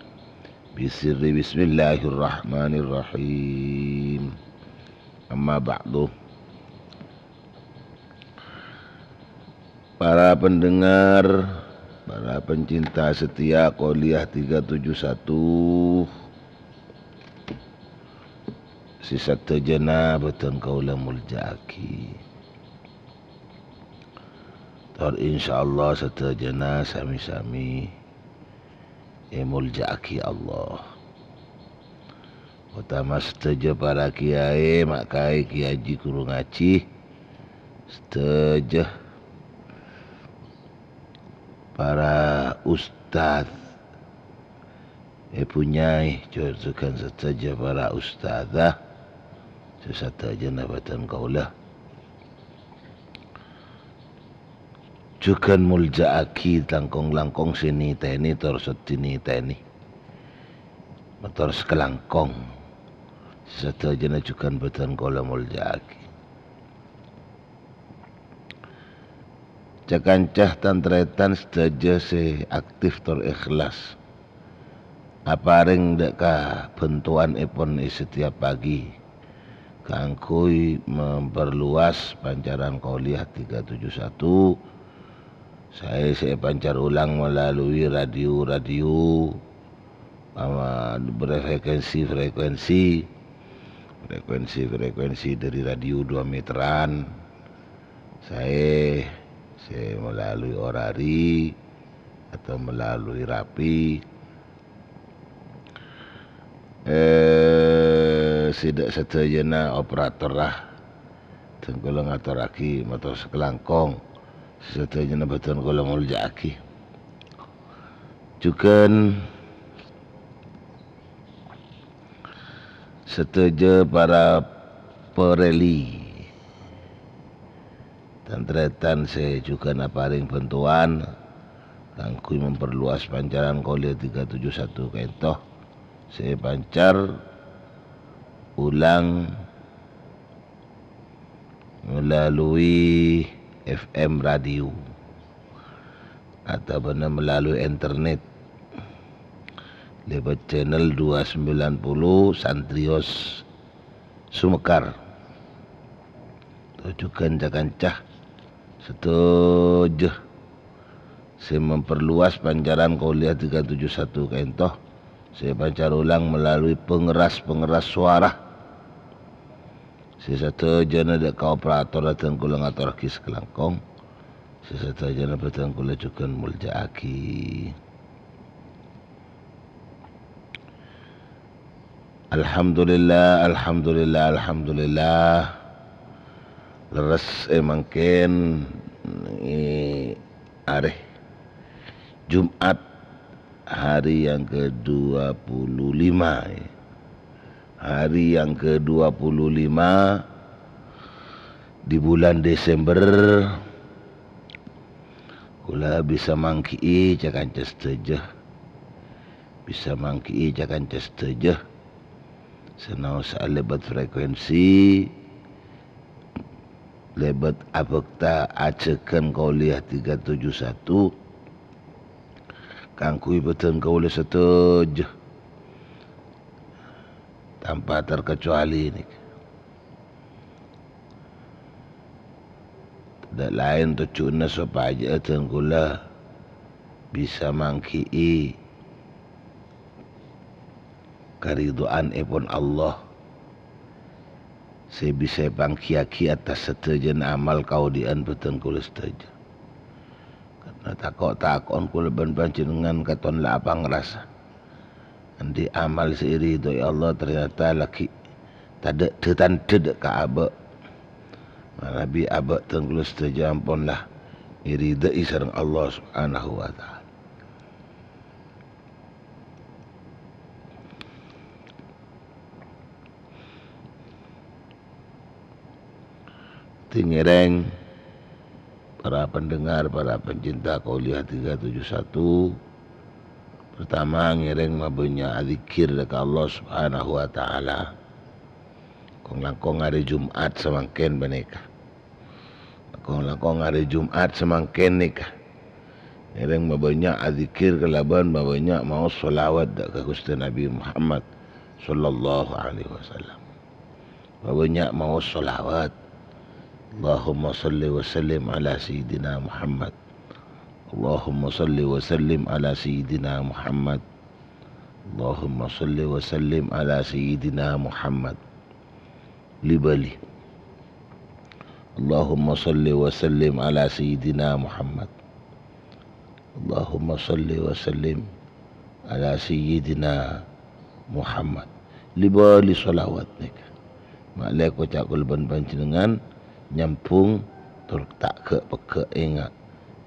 bisirri bismillahirrahmanirrahim. Amma ba'du. Para pendengar, para pencinta setia Qouliyah 371, sisa tejana beton kaula muljaki. Tar insyaallah satejana sami-sami muljaki Allah. Utama setuju para kiai, mak kai kiai guru ngaji, setuju para ustaz punyai juga setuju para ustazah sesaja nabatan kaulah juga muljaaki langkong-langkong sini teni torset sini teni motor sekelangkong sesaja juga batan kaulah muljaaki. Cakancah tantretan sedaja se aktif tor ikhlas aparing deka bentuan ipon setiap pagi kangkui memperluas pancaran Qouliyah 371. Saya pancar ulang melalui radio berfrekuensi dari radio 2 meteran. Saya melalui orari atau melalui rapi. Sidak setejana operator lah tengkulang aturaki motor sekelangkong setejana beton kula muljaki. Jukan setuju para pereli tantretan saya juga naparing bantuan kangkui memperluas pancaran Qouliyah 371 kentoh saya pancar ulang melalui FM radio atau melalui internet lewat channel 290 Santrios Sumekar. Tujukan cakancah setuju saya memperluas pancaran Qouliyah 371 kentoh saya pancar ulang melalui pengeras suara. Saya setuju ada ka operator datang kula ngaturake sekelangkong. Saya setuju ada datang kula juga muljaaki. Alhamdulillah leres mangken areh Jumat hari yang ke-25 hari yang ke-25 di bulan Desember kula bisa mangki cakanca setuju bisa mangki cakanca setuju senau lebat frekuensi lebat abekta acekan Qouliyah 371 kangkui betul kau boleh setuju tanpa terkecuali ini. Tidak lain tujuannya supaya tenggula bisa mangkii keriduan ipun Allah. Saya bisa pangkiaki atas setujuan amal kau dian betul kula setuju. Karena takut kula panjenengan katon lapang rasa. Andi amal seiri doi Allah ternyata laki tadak tetanded ka abak. Nabi abak tenggula setuju ampunlah iridai sareng Allah Subhanahu wa taala. Tingireng para pendengar, para pencinta Qauliah 371. Pertama ngireng mabenya zikir dekat Allah Subhanahu wa taala. Kong langkong hari Jumat semangken beneka. Kong langkong hari Jumat semangken nikah. Ngireng mabenya zikir kelaban mabenya mau selawat dekat Gusti Nabi Muhammad sallallahu alaihi wasallam. Mabenya mau selawat. Allahumma salli wa sallim ala Sayyidina Muhammad. Allahumma salli wa sallim ala Sayyidina Muhammad. Allahumma salli wa sallim ala Sayyidina Muhammad. Libali. Allahumma salli wa sallim ala Sayyidina Muhammad. Allahumma salli wa sallim ala Sayyidina Muhammad. Libali salawat nika. Maklek ko cakul ban panjenengan nyampung tak ke peke ingat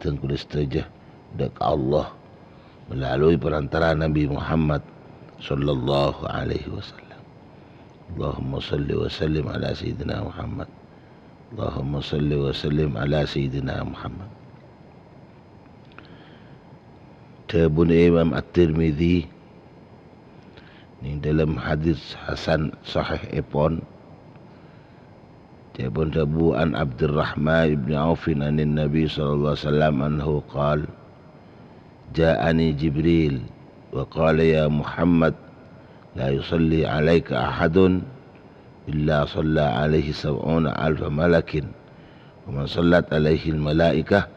tengku setuju dek Allah melalui perantara Nabi Muhammad sallallahu alaihi wasallam. Allahumma salli wa sallim ala Sayyidina Muhammad. Allahumma salli wa sallim ala Sayyidina Muhammad. Tabun Imam At-Tirmidzi ni dalam hadis hasan sahih ipon Jabun Tabu an Abdurrahman ibn Auf an Nabi sallallahu alaihi wasallam anhu qala ja'ani Jibril wa qala ya Muhammad la yusalli alayka ahadun illa salla alayhi 70,000 malakin wa man sallat alayhi al malaikah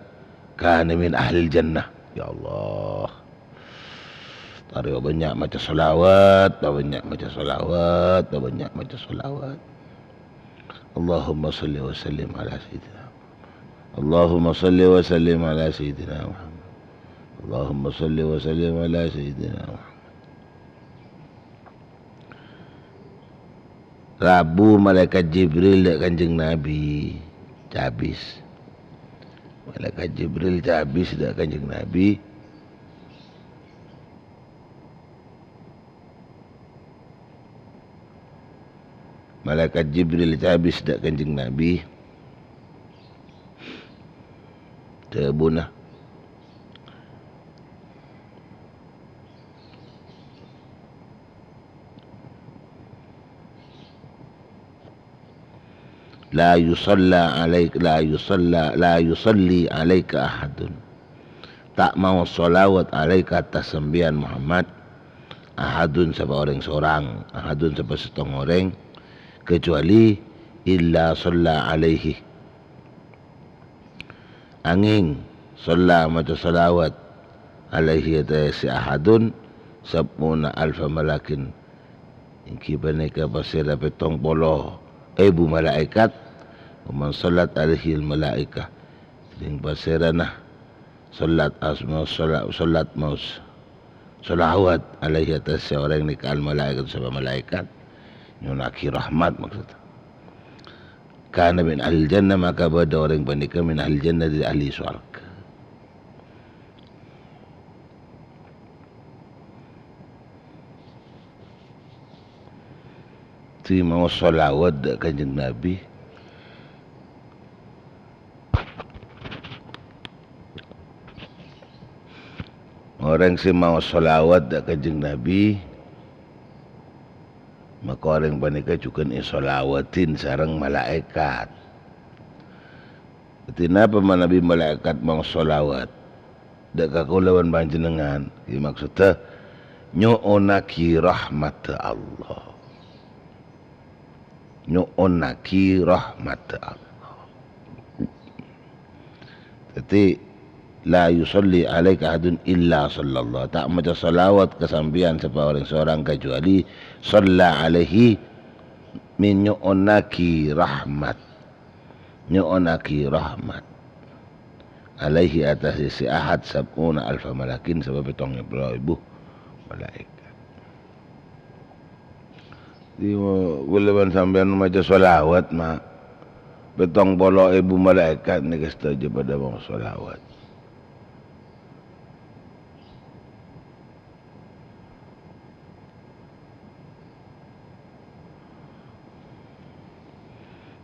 kana min ahli al jannah. Ya Allah, tarik banyak macam salawat, banyak macam salawat, banyak macam salawat. Allahumma salli wa sallim ala Sayyidina Muhammad. Allahumma salli wa sallim ala Sayyidina Muhammad. Allahumma salli wa sallim ala Sayyidina Muhammad. Rabu malaikat Jibril dek Kanjeng Nabi cabis. Malaikat Jibril cabis dek Kanjeng Nabi. Malaikat Jibril habis dak Kanjeng Nabi terbunah la yusalli alaika ahadun, tak mau solawat alaika atas sembian Muhammad, ahadun siapa orang seorang, ahadun siapa setong orang, kecuali illa shalla alaihi angin shalla maca salawat alaihi atas ahadun 70,000 malakin ingki baneka pasira petong polo ibu malaikat man salat alaihi al malaikah ing pasira nah salat asma salat maus salawat alaihi atas orang nikal malaikat sama malaikat nyunaki rahmat maksudnya. Karena min ahli jannah, maka pada orang bandingkan min ahli jannah dari ahli surga. Itu mau salawat dak Kanjeng Nabi. Orang si mau salawat dak Kanjeng Nabi, maka orang panika juga isolawatin sareng malaikat. Kenapa Nabi malaikat mau solawat? dak kakulawan panjenengan iki maksudnya nyu'unaki rahmat Allah, nyu'unaki rahmat Allah. Jadi la yusalli alaika ahadun illa sallallahu, tak maca salawat kesambian seorang kecuali shalla alaihi min nyu'unaki rahmat, nyu'unaki rahmat alaihi atas si ahad sab'una alfa malakin, sebab 70.000 malaikat. Di bulan sampean maca sholawat mak 70.000 malaikat ni setuju pada bang sholawat.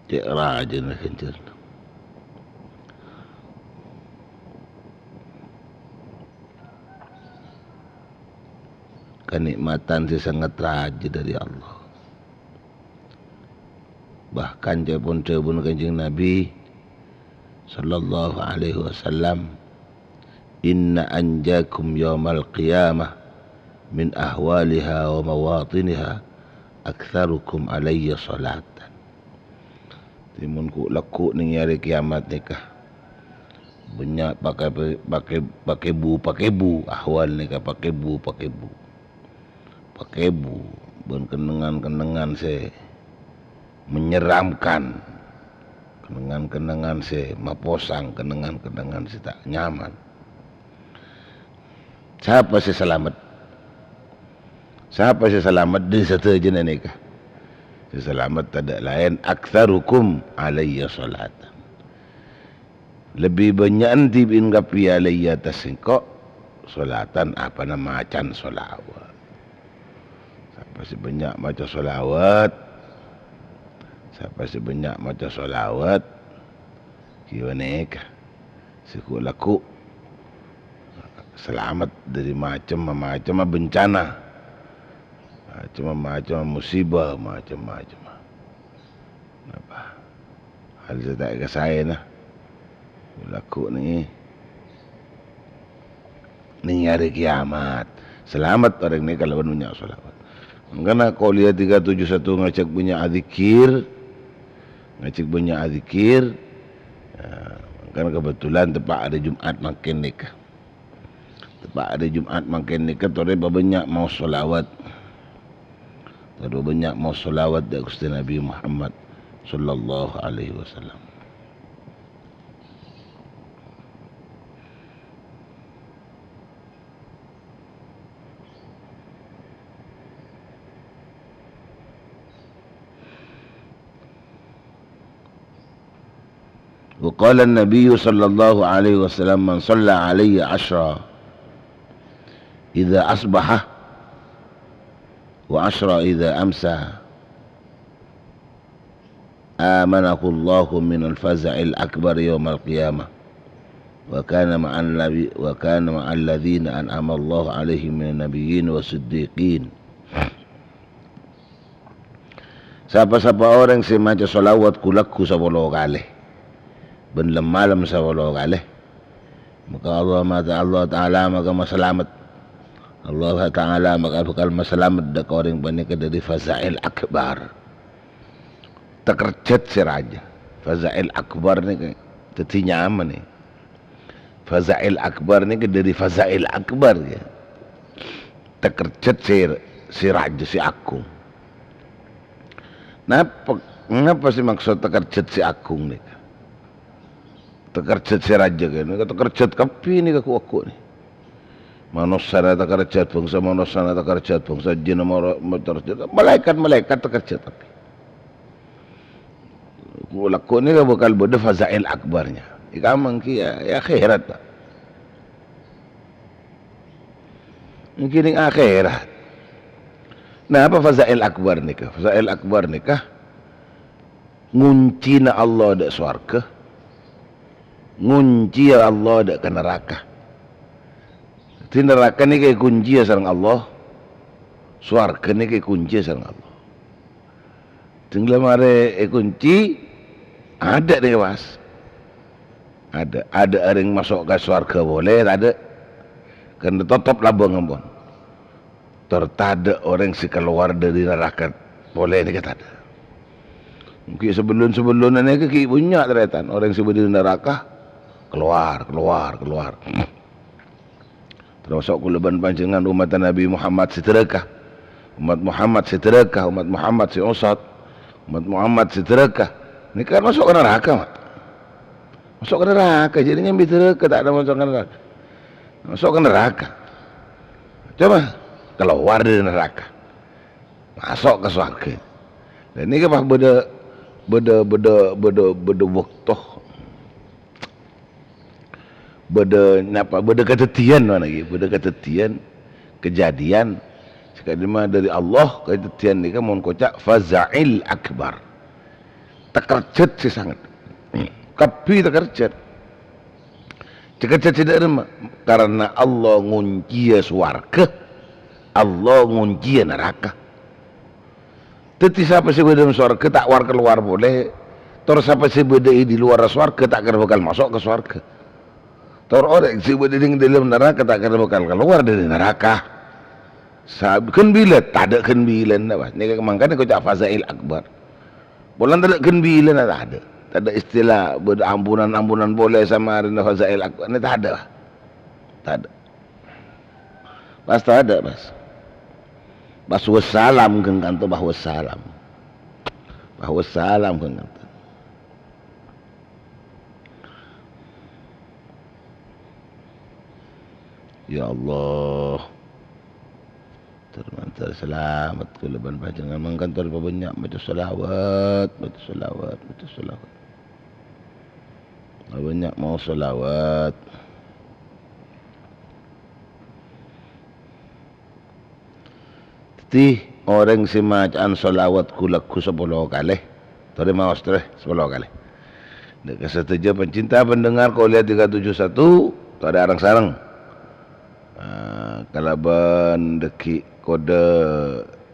Cek raja nak kencur. Kenikmatan si sangat raja dari Allah. Bahkan pun Kanjeng Nabi sallallahu alaihi wasallam, inna anjakum yaumal qiyamah min ahwaliha wa mawatiniha aktsarukum alayya salatan. Timun ku laku ning hari kiamat nikah. Banyak pakai bu ahwal nikah pakai bu. Pakai bu, kenangan-kenangan saya menyeramkan, kenangan-kenangan saya maposang, kenangan-kenangan saya tak nyaman. Siapa saya selamat? Siapa saya selamat di satu jenis nikah? Saya selamat tidak lain aktsarukum alayya salatan. Lebih banyak nanti inggapi alayya tasengkok salatan apa nama macan solawat. Siapa banyak baca solawat, siapa banyak baca solawat, kiwanek, siku laku selamat dari macam-macam bencana, macam-macam musibah, macam-macam. Apa? Hal saya ke saya nah, laku ni hari kiamat. Selamat orang ni kalau banyak solawat. Karena kau lihat 371 ngecek punya adzikir, kan kebetulan tepat ada Jumat makin nikah. Tepat ada Jumat makin nikah, tore banyak mau solawat. Tore banyak mau solawat dari Gusti Nabi Muhammad sallallahu alaihi wasallam. وقال النبي صلى الله عليه وسلم من صلى علي 10 إذا أصبح و10 إذا أمسى آمنه الله من الفزع الأكبر يوم القيامة وكان مع الذين أنعم الله عليهم من النبيين والصديقين. Siapa-siapa orang yang maca solawat kulaku 10 kali benlam malam 10 kali, maka Allah Ta'ala maka masalamat. Allah Ta'ala maka bakal masalamat dak orang banyak dari fazail akbar. Terkerjat si raja. Fazail akbar ni tetinya aman ni. Fazail akbar ni dari fazail akbar ya. Terkerjat si raja si agung. Ngapa sih maksud terkerjat si agung ni? Terkerjat si raja kan, terkerjat kapi ni aku ni. Manusia terkerjat bangsa manusia terkerjat bangsa jin terkerjat malaikat terkerjat tapi. Laku ni kan bakal benda fazail akbarnya. Ikamang kia ya akhirat tak. Mungkin akhirat. Nah apa fazail akbar nikah? Fazail akbar nikah ngunci na Allah dak swarga. Ngunci Allah dak ke neraka. Di neraka ni kayak kunci sareng Allah. Swarga ni kayak kunci sareng Allah. Tinggal mare kunci ada deh was. Ada orang masuk ke swarga boleh, ada Kan tutup labang ampun. Tertada orang si keluar dari neraka. Boleh ni kata ada. Mungkin sebelum ni ke punya teretan orang si di neraka keluar. Termasuk kulaban panjangan umat Nabi Muhammad seterakah. Umat Muhammad seterakah, umat Muhammad si usat. Umat Muhammad seterakah. Ni kan masuk ke neraka, mak. Masuk ke neraka, jadinya neraka tak ada masuk ke neraka. Masuk ke neraka. Coba keluar dari neraka. Masuk ke surga. Dan ini kan beda waktu. Beda ketetian lagi, beda ketetian kejadian sekali dari Allah ketetian ni kan mun kocak faza'il akbar. Terkerjet sih sangat. Kapi terkerjet. Terkerjet tidak ada karena Allah ngunci swarga, Allah ngunci neraka. Tetapi siapa sih dalam swarga tak war keluar boleh. Terus siapa sih di luar swarga tak akan bakal masuk ke swarga. Terus orang sih di dalam neraka tak akan bakal keluar dari neraka. Kan bila tak ada kan bila apa? Ni makanya kau cak fazail akbar. Bolan tak ada kan bila tak ada. Tak ada istilah berampunan boleh sama dengan fazail akbar. Ni tak ada. Tak ada. Pas tak ada pas. Bas wassalam kan kanto bah wassalam. Bah wassalam kan kanto. Ya Allah. Termantar selamat kulaban panjangan mangkantor banyak baca selawat. Banyak mau selawat. Orang si macam solawat kulaku 10 kali. Tadi mau 10 kali. Dekat setuju pencinta pendengar kau lihat 371. Tu ada arang sarang. Kalaban deki kode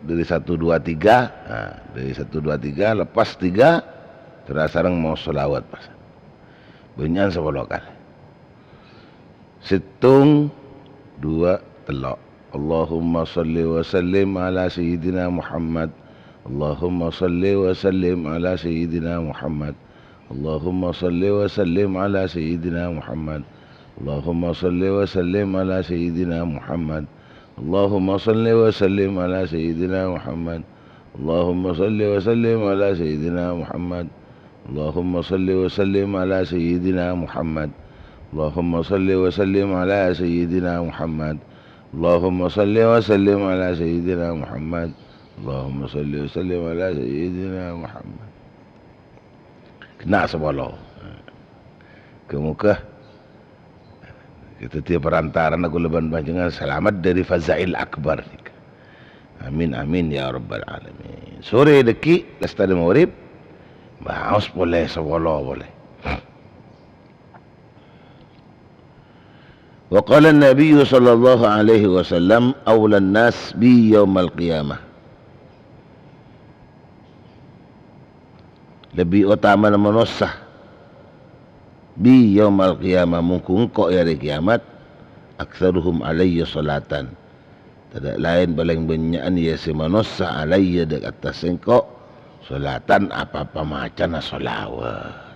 dari 1 2 3. Dari 1 2 3 lepas 3 terus sarang mau solawat pas. Bunyian 10 kali. Situng 2 telok. Allahumma salli wa sallim ala sayyidina Muhammad. Allahumma salli wa sallim ala sayyidina Muhammad. Allahumma salli wa sallim ala sayyidina Muhammad. Allahumma salli wa sallim ala sayyidina Muhammad. Allahumma salli wa sallim ala sayyidina Muhammad. Allahumma salli wa sallim ala sayyidina Muhammad. Allahumma salli wa sallim ala sayyidina Muhammad. Allahumma salli wa sallim ala sayyidina Muhammad. Allahumma salli wa sallim ala sayyidina Muhammad. Allahumma salli wa sallim ala sayyidina Muhammad. Kena sebalo. Ke muka. Kita tiap perantaran aku leban panjangan selamat dari fazail akbar. Amin amin ya rabbal alamin. Sore deki lestari maghrib. Baus boleh sebalo boleh. وقال النبي صلى الله عليه وسلم أولى الناس بي يوم القيامة. Lebih utama manusia bi yaumal qiyamah mungkin kok hari kiamat aktsaruhum alayya salatan. Tidak lain paling banyak ya si manusia alayya dek atas engkau salatan apa-apa macam salawat.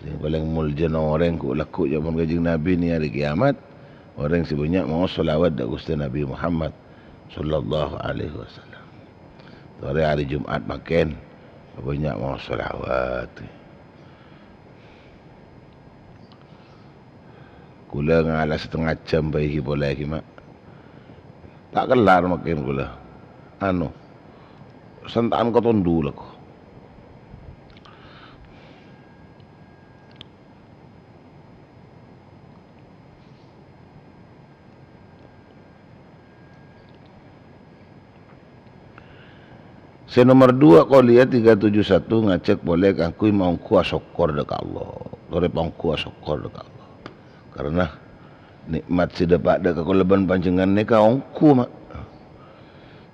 Yang paling muljan orang ku laku zaman Kanjeng Nabi ni hari kiamat orang sebanyak mau selawat dak Gusti Nabi Muhammad sallallahu alaihi wasallam. Hari Jumat makan banyak mau selawat. Kula ngala setengah jam bayi boleh ki mak. Tak kelar makan kula. Sentaan kau tundu lah kau. Saya nomor 2 kau lihat 371 ngecek boleh aku mau kuah syukur dekat Allah. Kau mau kuah syukur dekat Allah. Karena nikmat si dapat dekat kau leban panjangan ni kau ku mak.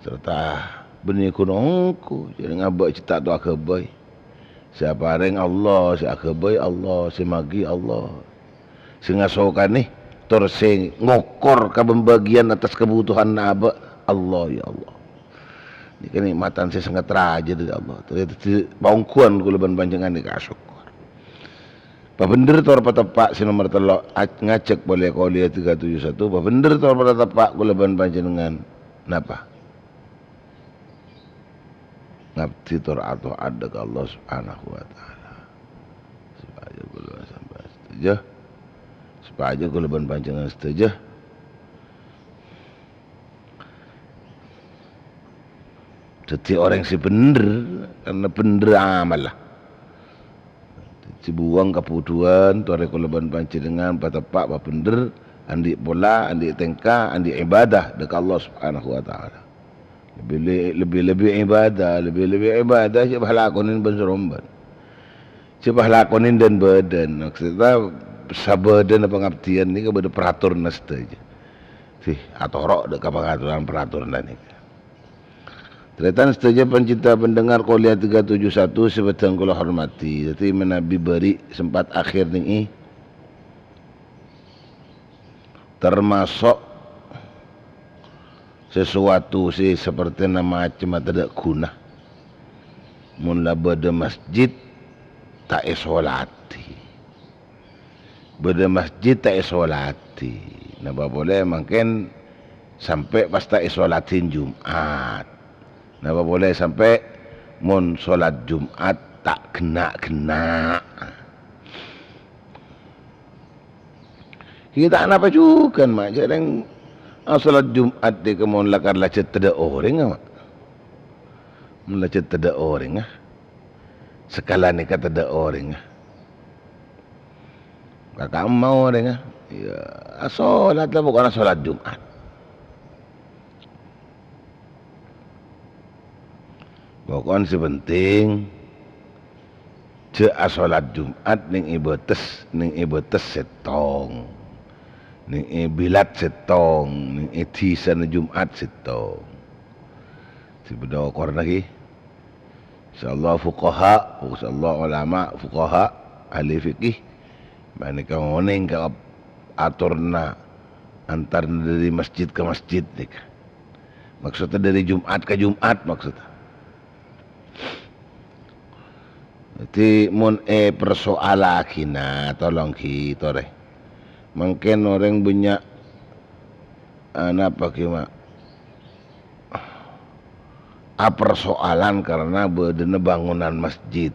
Serta benih kunongku jadi ngabak cita tu akabai. Siapa ring Allah, si akabai Allah, si magi Allah. Si ngasokan ni torse ngokor ka pembagian atas kebutuhan naba Allah ya Allah. Ini kenikmatan saya sangat raja dari Allah. Ternyata bangkuan kuleban panjangan ni kasuk. Pabender tor patepak si nomor telok ngacek boleh Qolia 371. Pabender tor patepak kuleban panjangan napa? Ngabdi tor atau ada ke Allah Subhanahu wa taala. Supaya kuleban sampai setuju. Supaya kuleban panjangan setuju. Jadi orang si bener karena bener amal lah. Cibuang keputuan tuare kuleban panjenengan patepak apa bener andi bola andi tengka andi ibadah dekat Allah Subhanahu wa taala. Lebih ibadah coba lakonin ben seromban. Coba lakonin dan badan maksudnya sabadan pengabdian ni kepada peratur nasta aja. Sih atau rok dekat pengaturan peraturan ni. Ternyata saja pencinta pendengar Qolia 371 sebetulnya kula hormati. Jadi menabi beri sempat akhir ni termasuk sesuatu sih seperti nama macam tidak guna. Mula beda masjid tak isolati. Beda masjid tak isolati. Nah boleh makin sampai pas tak isolatin Jumat. Napa boleh sampai mun solat Jumat tak kena. Kita apa juga mak jarang solat Jumat di kemon lakar lacet tidak orang mak. Mun lacet tidak orang sekala ni kata tidak orang kakak mau orang ya solat lah bukan solat Jumat. Pokoknya sepenting je solat Jumat ning ibates setong ning bilat setong ning itisan Jumat setong sebenarnya korang lagi insyaallah fuqaha insyaallah ulama fuqaha ahli fikih mereka ngoning ka aturna antar dari masjid ke masjid maksudnya dari Jumat ke Jumat maksudnya. Jadi mun persoalan kina tolong kita re. Mungkin orang banyak apa kima persoalan karena bedena bangunan masjid.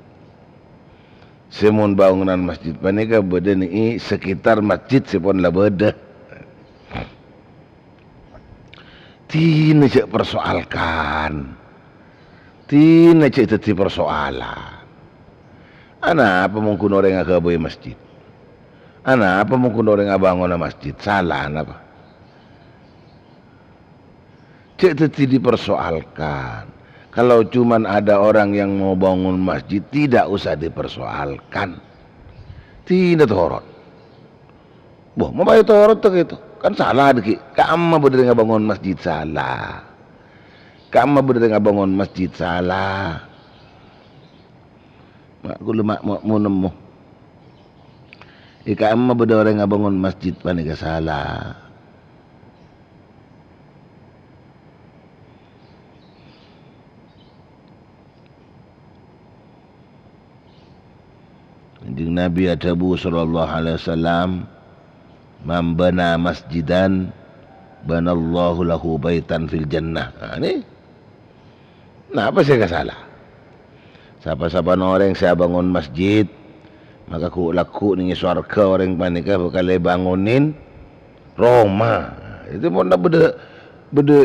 Semun bangunan masjid panika bedena sekitar masjid sepon lah beda. Tina cek persoalkan. Tina cek teti persoalan. Ana apa mungkin orang yang boy masjid? Ana apa mungkin orang yang bangun masjid? Salah apa? Cek teti dipersoalkan. Kalau cuman ada orang yang mau bangun masjid tidak usah dipersoalkan. Tidak torot. Boh, mau bayar torot tuh gitu. Kan salah deki. Kamu berdiri bangun masjid salah. Kamu berdiri bangun masjid salah. Mak gula mak mau nemu. Ika amma beda orang ngabangun masjid panika salah. Kanjeng Nabi adabu sallallahu alaihi wasallam man bana masjidan banallahu lahu baitan fil jannah. Ini nah apa saya salah? Siapa-siapa orang saya bangun masjid maka ku laku ning swarga orang panika bakal bangunin Roma. Itu pun dah beda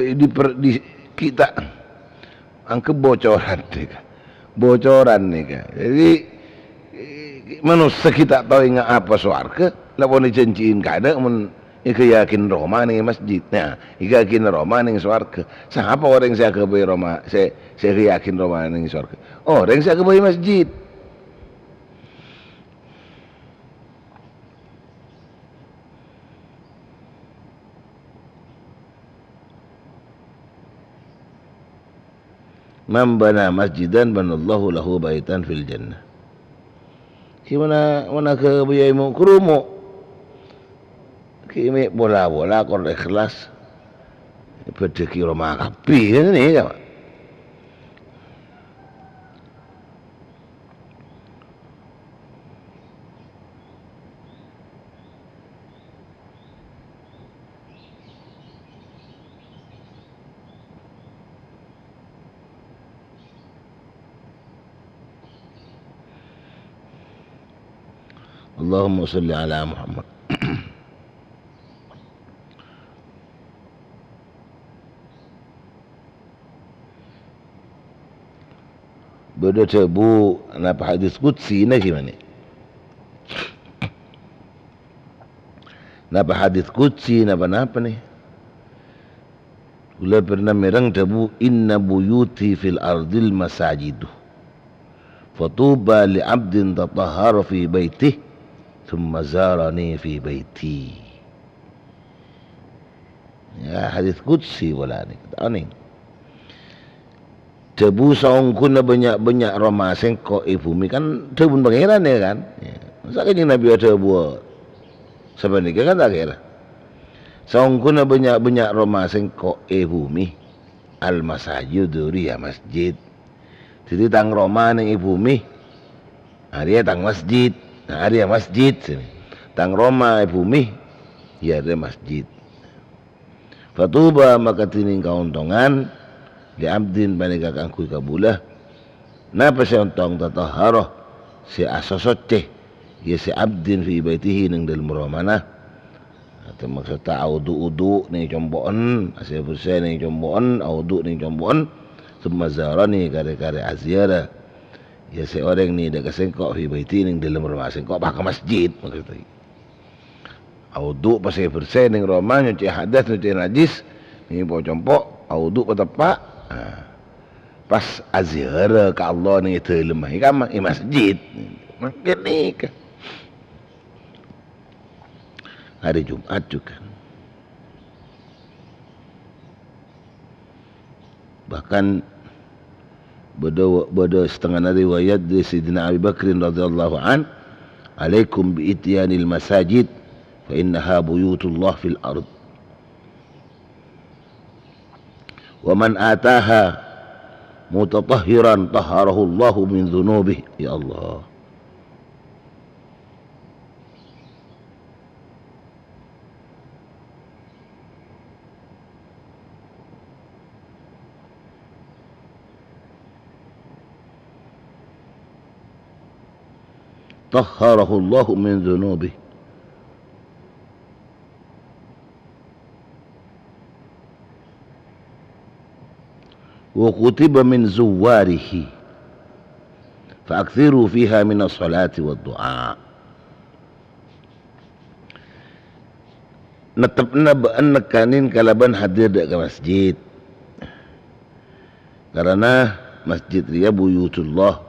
di kita angke bocoran nih kan. Jadi manusia kita tahu ingat apa swarga lapon dijanjiin kada mun ika yakin Roma ning masjidnya, ika yakin Roma ning swarga. Siapa orang saya ke Roma? Saya yakin Roma ning swarga. Oh, orang saya ke masjid. Man bana masjidan banallahu lahu baitan fil jannah. Gimana ke buyaimu kerumu? Kimi bola-bola kor ikhlas. Pada kira makapi ni ya. Allahumma salli ala Muhammad. Beda cebu napa hadis qudsi na gimana? Napa hadis qudsi napa nih? Kula pernah merang cebu inna buyuti fil ardil masajidu. Fatuba li abdin tatahhara fi baitih thumma zarani fi baiti. Ya hadis qudsi wala ni kata ni. Debu saungku na banyak romaseng ko ibumi kan debun pangeran ya kan. Masa kanjeng Nabi ada buat sebenarnya kan tak kira. Saungku na banyak romaseng ko ibumi al masajidu ya masjid. Jadi tang Roma ning ibumi. Hari tang masjid. Hari masjid sini. Tang Roma ibumi ya ada masjid. Fatuba maka tining kauntongan di abdin panika kangku kabulah napa si ontong tatahharah si asosoceh ya si abdin fi baitihi ning dalem romana atau maksudnya audu ning combon asih bersih ning combon audu ning combon sumazarani kare-kare aziara ya si orang ni dak sengkok fi baiti ning dalem rumah sengkok pak masjid maksudnya audu pasih bersih ning romah nyuci hadas nyuci najis ning pocompo audu petepak pas azhar ke Allah ni itu lemah kan masjid makin ni ke hari Jumat juga bahkan beda setengah riwayat dari Sayyidina Abu Bakr radhiyallahu an alaikum bi ityanil masajid fa innaha buyutullah fil ard wa man ataha mutatahhiran tahharahu Allahu min dhunubihi ya Allah. Tahharahu Allahu min dhunubihi. وكتب من زواره فأكثروا فيها من الصلاة والدعاء. Netepna baan nekanin kalaban hadir ke masjid karena masjid dia buyutullah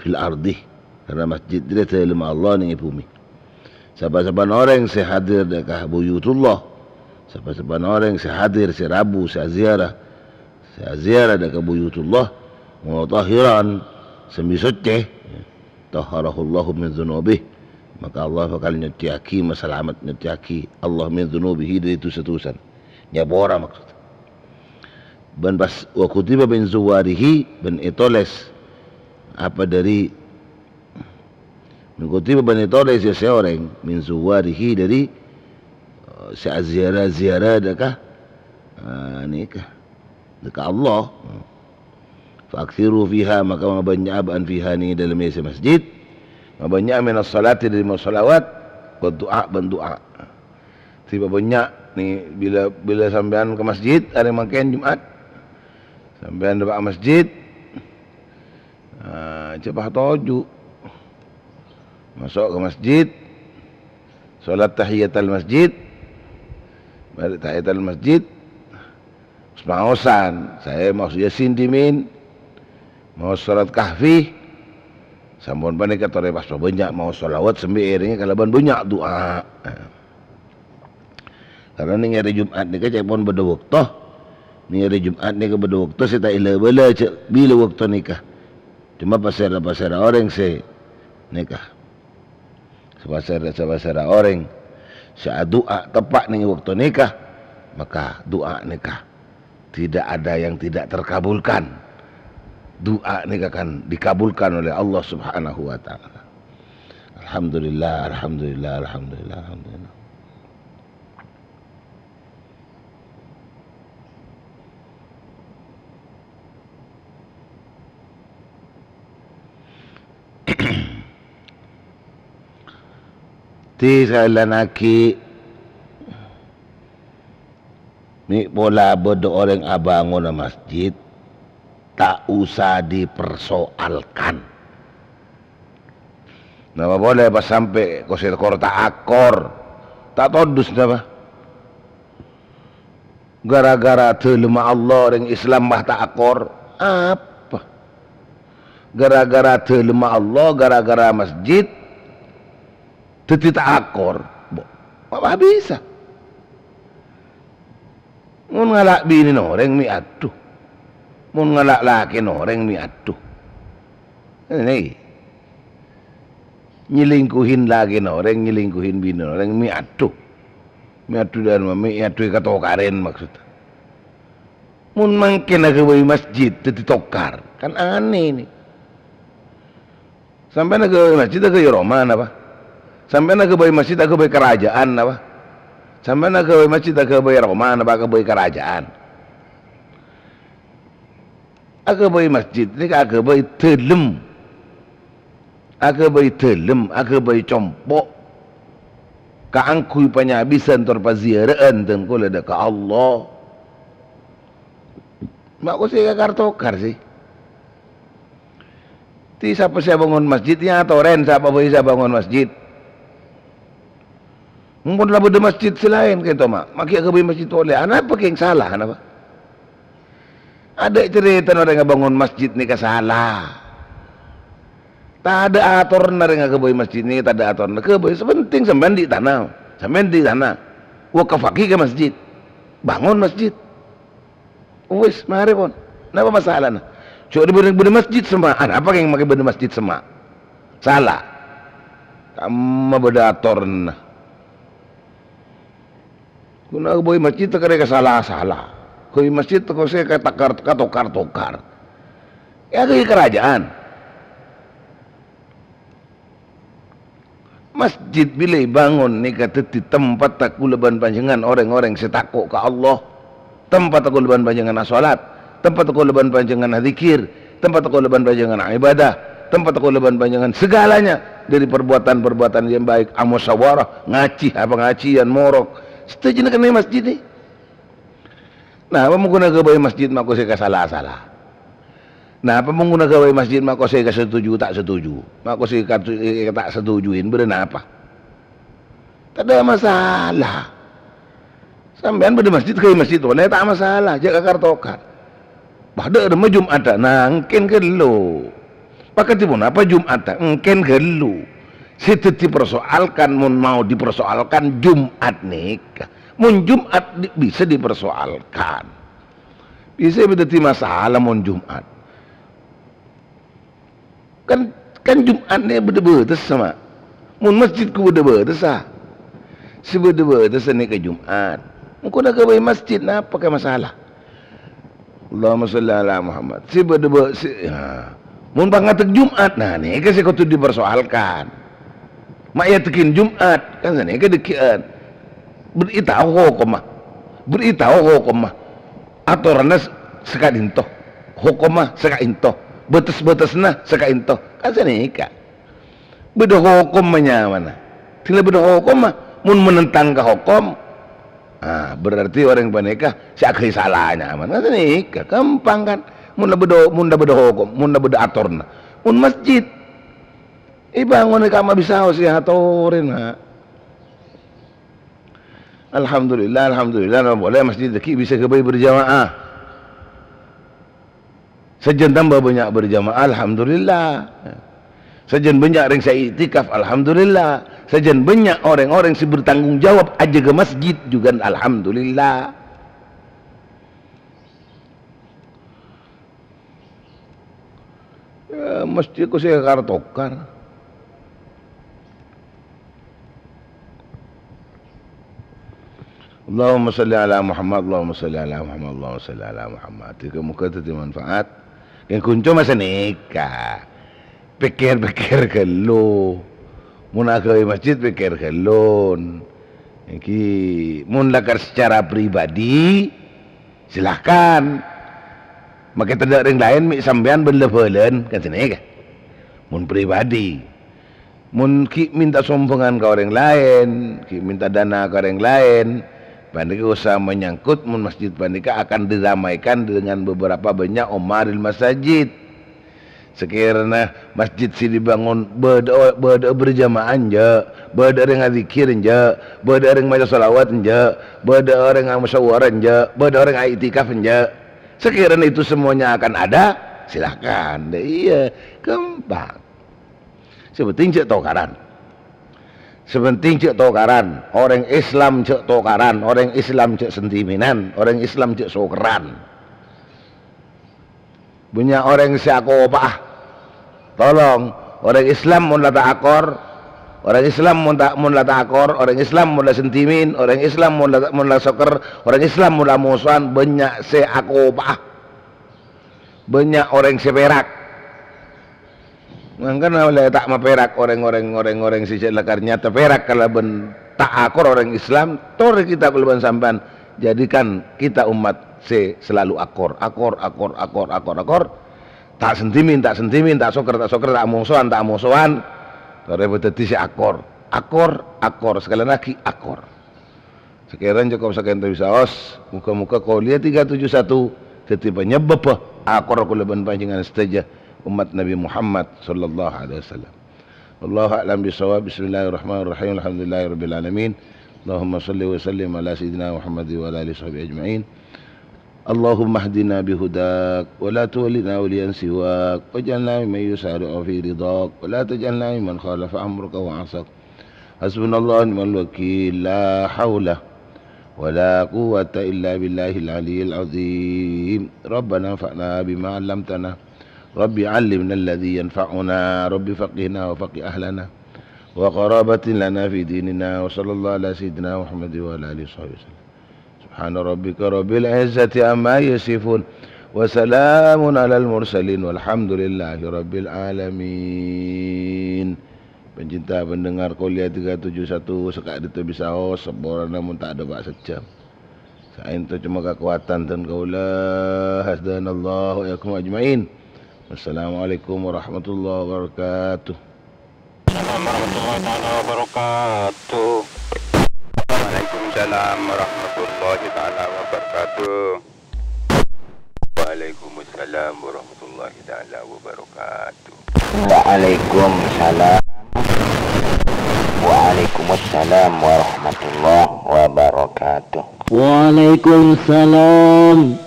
fil ardi karena masjid dia dalam Allah ni bumi. Saban-saban orang si hadir dekat buyutullah, saban-saban orang si hadir si rabu si ziarah ziarah dekat buyutullah mutahhiran semisuceh tahharahu Allahu min dzunubihi maka Allah bakal nyuciaki masalamat nyuciaki Allah min dzunubihi dari dosa-dosa nyabora maksud ban pas wa kutiba bin zuwarihi ban itoles apa dari kutiba ban itoles ya seorang min zuwarihi dari ziarah dekat nikah dekat Allah fa'akthiru fiha maka mabanyak abaan fiha ni dalam isi masjid mabanyak minas salati dari salawat berdoa berdoa tiba banyak ni bila sampean ke masjid hari makan Jumat sampean dekat masjid cepat toju masuk ke masjid salat tahiyatul masjid balik tahiyatul masjid semausan saya mau Yasin dimin mau salat kahfi sampun panika tore pas banyak mau selawat sembiring kalaban banyak doa karena ni hari Jumat ni ke pun beda waktu ni hari Jumat ni ke beda waktu saya tak ila bala bila waktu nikah cuma pasara orang se nikah pasara orang saat doa tepat nih waktu nikah, maka doa nikah tidak ada yang tidak terkabulkan. Doa nikah akan dikabulkan oleh Allah Subhanahu wa taala. Alhamdulillah, alhamdulillah, alhamdulillah, alhamdulillah. Ti salanaki ni pola bodo orang abangun masjid tak usah dipersoalkan. Nama boleh pas sampai kosir kor tak akor tak todus nama. Gara-gara telema Allah orang Islam bah tak akor apa? Gara-gara telema Allah, gara-gara masjid tak akor, apa bisa? Mun ngalak bini noreng mi atuh, mun ngalak laki noreng mi atuh. Ini nyelingkuhin lagi noreng, nyelingkuhin bini noreng mi atuh dan mi atuh kata karen maksud. Mun mungkin aku bayi masjid tokar, kan aneh ini. Sampai nak ke masjid aku Roman apa? Sampai nak ke masjid aku bayi kerajaan apa? Sampai nak ke masjid aku bayi Roman apa? Aku bayi kerajaan. Aku bayi masjid ni aku bayi telem. Aku bayi telem, aku bayi compok. Kaangkui penyabisan terpaziaraan dan kau leda ke Allah. Mak aku sih kartokar sih. Ti siapa saya bangun masjidnya atau ren siapa bisa bangun masjid? Mungkin lah benda masjid selain gitu mak. Maki aku masjid oleh. Anak apa yang salah? Apa? Ada cerita orang yang bangun masjid ni kesalah. Tak ada atur orang yang kebai masjid ni, tak ada atur. Kebai sepenting sampai di tanah, sampai di tanah. Wakafaki ke masjid, bangun masjid. Wes, mari pun. Kenapa masalah? Cuma di masjid semua. Apa yang makai benda masjid semua? Salah. Kamu beda atur. Kuna boy masjid tak ada salah. Kau masjid kau saya kata tokar. Ya ke kerajaan. Masjid bila bangun ni kata di tempat tak kuleban panjangan orang-orang setakut ke Allah. Tempat tak kuleban panjangan salat, tempat tak kuleban panjangan zikir, tempat tak kuleban panjangan ibadah, tempat tak kuleban panjangan segalanya dari perbuatan-perbuatan yang baik, amusyawarah, ngaji, apa ngajian, morok. Setuju nak kena masjid ni. Nah, apa menggunakan gawai masjid mak saya salah. Nah, apa menggunakan gawai masjid mak saya setuju tak setuju. Mak saya tak setujuin benar apa? Tak ada masalah. Sampean pada masjid ke masjid tu, tak masalah. Jaga kartokar. Pada ada Jumat tak, nangken ke lu. Pakai pun apa Jumat tak, nangken ke lu. Situ dipersoalkan, mun mau dipersoalkan Jumat nikah. Mun Jumat bisa dipersoalkan. Bisa berarti masalah mun Jumat. Kan Jumat ni beda-beda sama. Mun masjidku beda-beda sah. Si beda-beda ni ke Jumat. Mungkin nak ke masjid nak pakai masalah. Allahumma salli ala Muhammad. Si beda-beda mun pangatek Jumat nah ni ke si kau tu dipersoalkan. Mak ya tekin Jumat kan sana ke dekian. Beritahu hukum mah aturannya sekadintoh hukum mah sekadintoh betes-betesna sekadintoh kan senika beda hukum mana tinggal beda hukum mah mun menentang ke hukum berarti orang panikah siakai salahnya kan senika gampang kan mun beda hukum mun beda aturna mun masjid bangun kama bisa sih aturin Alhamdulillah, boleh masjid deki bisa kebaik berjamaah. Sejen tambah banyak berjamaah, alhamdulillah. Sejen banyak orang saya iktikaf, alhamdulillah. Sejen banyak orang-orang yang bertanggung jawab aja ke masjid juga, alhamdulillah. Ya, masjid ku saya kartokar. Allahumma salli ala Muhammad, Allahumma salli ala Muhammad, Allahumma salli ala Muhammad. Tiga muka tu manfaat. Yang kunci masa nikah. Pikir-pikir ke lu. Mun ke masjid pikir ke lu. Ki mun lakar secara pribadi silahkan. Maka tidak orang lain mik sampean berlevelan kan sini kan. Mun pribadi. Mun ki minta sombongan ke orang lain, ki minta dana ke orang lain, pandika usah menyangkut mun masjid pandika akan diramaikan dengan beberapa banyak omaril masjid. Sekiranya masjid si dibangun berdoa berjamaah je, berdoa dengan zikir je, berdoa dengan baca salawat je, berdoa dengan musyawarah je, berdoa dengan iktikaf je. Sekiranya itu semuanya akan ada, silakan. Iya, gampang. Sepenting cek tokaran. Sepenting cek tokaran. Orang Islam cek tokaran, orang Islam cek sentimenan, orang Islam cek sokeran. Punya orang siakobah. Tolong, orang Islam mun lata akor, orang Islam mun lata akor, orang Islam mun la sentimen, orang Islam mun la soker, orang Islam mun la musuhan, banyak siakobah. Banyak orang seperak. Mangkana oleh tak maperak orang si lakarnya teperak kalau ben tak akor orang Islam, tor kita kuluban sampan jadikan kita umat selalu akor. Tak sentimen, tak soker, tak musuhan. Tore beteti si akor. Sekali lagi akor. Sekarang cukup sekian tu bisa os. Muka-muka Qouliyah 371 setibanya bapa akor kuluban panjangan seteja umat Nabi Muhammad sallallahu alaihi wasallam. Wallahu a'lam bishawab. Bismillahirrahmanirrahim. Alhamdulillahirabbil alamin. Allahumma shalli wa sallim ala sayyidina Muhammad wa ala alihi washabihi ajma'in. Allahumma hdina bihudak wa la tuwallina waliyan siwak waj'alna mimman yusari'u fi ridak wa la taj'alna mimman khalafa amraka wa 'asak. Hasbunallahu wa ni'mal wakeel. La haula wa la quwwata illa billahil aliyyil azim. Rabbana anfa'na bima 'allamtana. Rabbi 'allimna alladhi yanfa'una. Rabbi faqihna wa faqih ahlana wa qarabatin lana fi dinina. Wa sallallahu ala sayyidina Muhammad wa ala alihi wasallam. Subhana rabbika rabbil izzati amma yasifun wa salamun alal mursalin walhamdulillahi rabbil alamin. Pencinta pendengar Qouliyah 371 sekak itu bisa seborang namun tak ada bak sejam. Sain tu cuma kekuatan dan kaulah hasdanallahu yakum ajmain. Wassalamualaikum warahmatullahi wabarakatuh. Assalamualaikum warahmatullahi wabarakatuh. Waalaikumsalam warahmatullahi taala wabarakatuh. Waalaikumsalam warahmatullahi taala wabarakatuh. Waalaikumsalam. Waalaikumsalam warahmatullahi wabarakatuh. Waalaikumsalam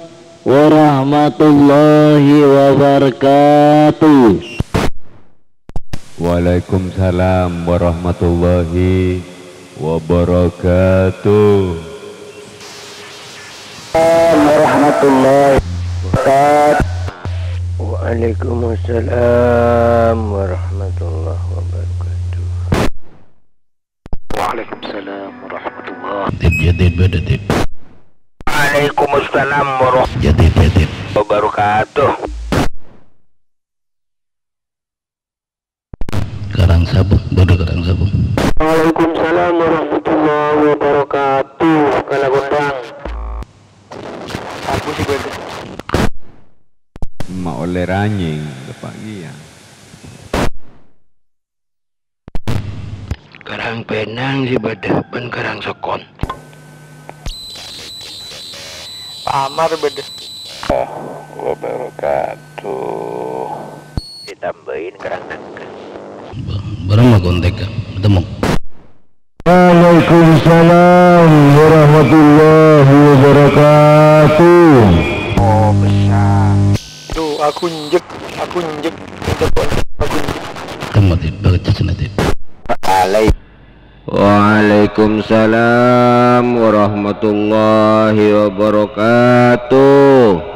warahmatullahi wabarakatuh. Waalaikumsalam warahmatullahi wabarakatuh. Warahmatullahi wabarakatuh. Waalaikumsalam warahmatullahi wabarakatuh. Waalaikumsalam warahmatullahi Waalaikumsalam warahmatullahi wabarakatuh. Karang Sabung, bodoh Karang Sabung. Waalaikumsalam warahmatullahi wabarakatuh. Kalagundang. Aku sih gue. Mak oleh ranying pagi ya. Karang Penang si beda, ben Karang Sokon. Amar beda. Wabarakatuh. Ditambahin Karang Nangka. Barang mah kontek ketemu. Waalaikumsalam warahmatullahi wabarakatuh. Oh besar. Tuh aku njek. Kamu tidak baca senati. Waalaikumsalam warahmatullahi wabarakatuh.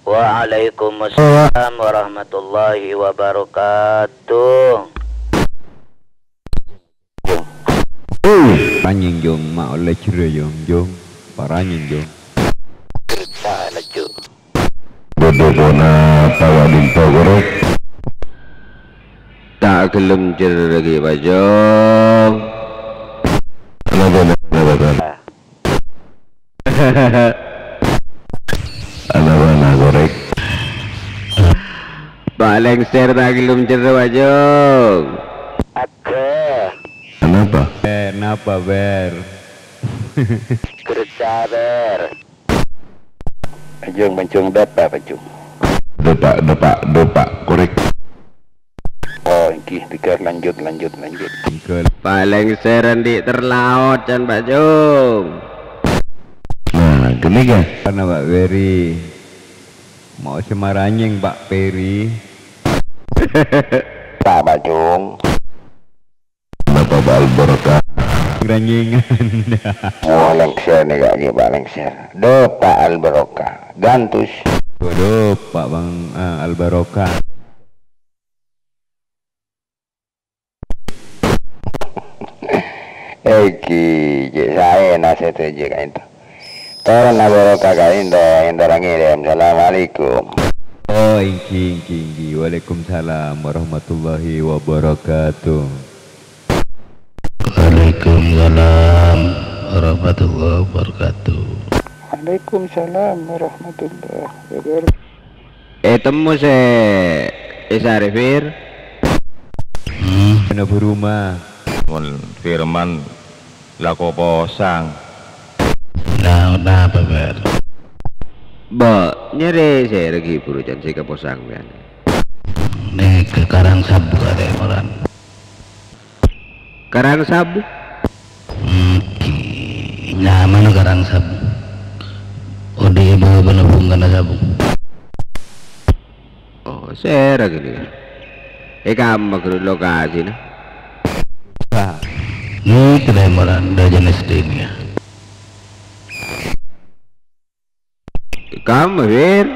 Waalaikumsalam warahmatullahi wabarakatuh. Ranying jong ma oleh cire jong paranying jong. Kerja leju. Bodobona pawadin togorek. Tak gelem jer lagi Pak Jong. Anak-anak gorek. Pak Lengser tak gelem jer Pak Jong. Kenapa? Kenapa ber? Kerja ber. Pajung mencung depa pajung. Depak korek. Oh, ini dikir lanjut. Pak Lengser andi terlaut kan Pak Jong. Nah, gini kan? Karena Pak Peri mau semaranying Pak Peri. Pak Bajung. Bapak Alberka. Ranyingan. Oh, lengser nih kayaknya Pak Lengser. Depa Alberoka. Gantus. Waduh, Pak Bang Albaroka. Eki, saya nasihat aja kan itu. Turun Alberoka kan itu, yang ngirim. Assalamualaikum. Oh, ingki. Waalaikumsalam warahmatullahi wabarakatuh. Waalaikumsalam warahmatullahi wabarakatuh. Waalaikumsalam warahmatullahi wabarakatuh. Temu Arifir. Kena berumah. Firman lako posang. Nah, apa ber? Nyeri saya lagi burujan saya ke posang kan. Nih ke Karang Sabu ada orang. Karang Sabu? Nah, mana Karang Sabu? Oh, di ibu penabung karena Sabu. Oh, saya lagi nih. Kamu ke lokasi nah. Ini telemoran dari jenis ini ya. Kamu Fir?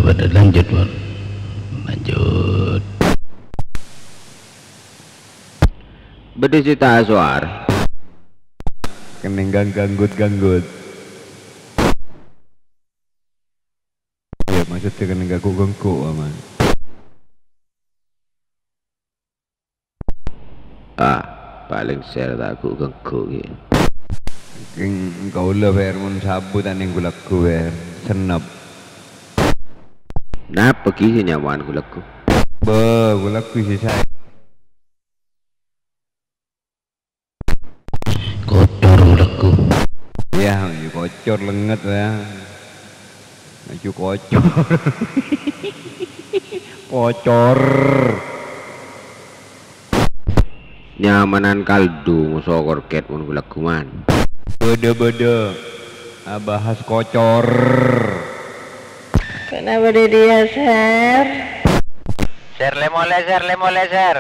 Pada lanjut Bon. Lanjut. Beda cerita suara. Keninggang ganggut. Ya maksudnya kena ganggu aman. Paling share tak aku ganggu gitu. Kau lah ber mun sabu taning gulaku ber senap. Napa kisi nyaman gulaku? Gulaku sih saya. Kotor gulaku. Ya, kocor lenget ya. Maju kocor. Kocor. Nyamanan kaldu musokor ket mun gulaku man. Beda bahas kocor. Kenapa dia Ser? Ser lemole Ser.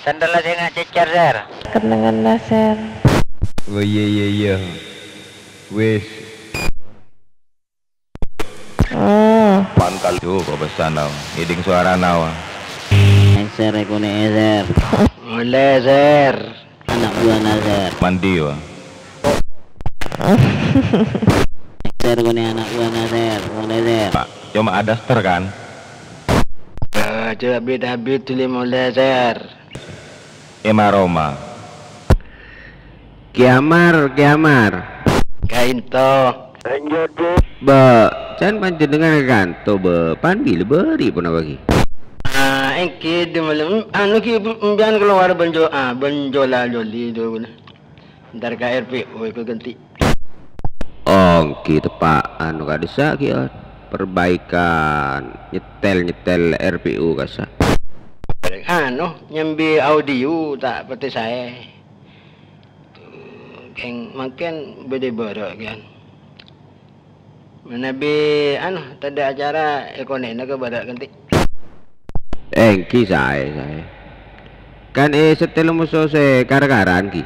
Sandal saya nggak cecer Ser. Kenangan lah Ser. Oh iya. Wes. Pantal tuh pesan tau. Hiding suara nawa. Eser ekone eser. Mulai Ser. Anak buah Nazer. Mandi wa. Eser kone anak buah Nazer. Nazer. Pak, cuma ada ster kan? Coba beda-beda tulis mulai Ser. Ema Roma. Kiamar. Kainto. Lanjut. Can panjenengan kanto pan bil beri pun bagi. Engki di malam ki mbian keluar benjola joli do ntar ka RPO ko ganti. Ki tepak kadesa ki perbaikan nyetel RPU kasa. Nyambi audio tak pati saya. Keng makin beda borok kan. Menabi tadi acara ekonomi ke badak ganti. Ki saya. Kan setel musuh se kar-karan ki.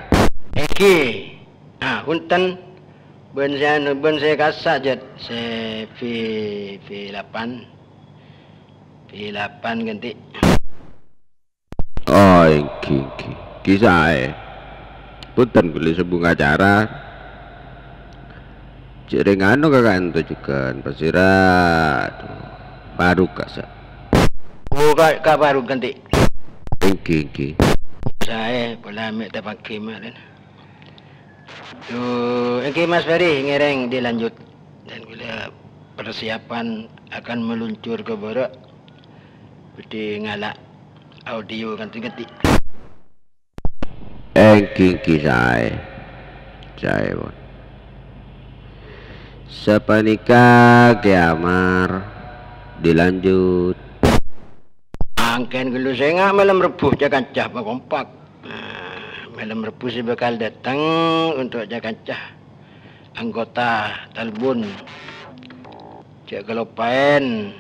Ki. Punten ben saya kasak jet se V8 ganti. iki kisah punten kuli sebung acara jering anu kakak ento juga pasirat baru kasa buka ka baru ganti iki saya pula ambil tak pakai malah Oke Mas Ferry ngereng dilanjut dan bila persiapan akan meluncur ke barat seperti ngalak audio ganti-ganti iki saya bon sepanika kiamar dilanjut angken gelu saya malam rebuh jangan cah kompak malam rebuh si bakal datang untuk jaga cah anggota Talbun cak gelopain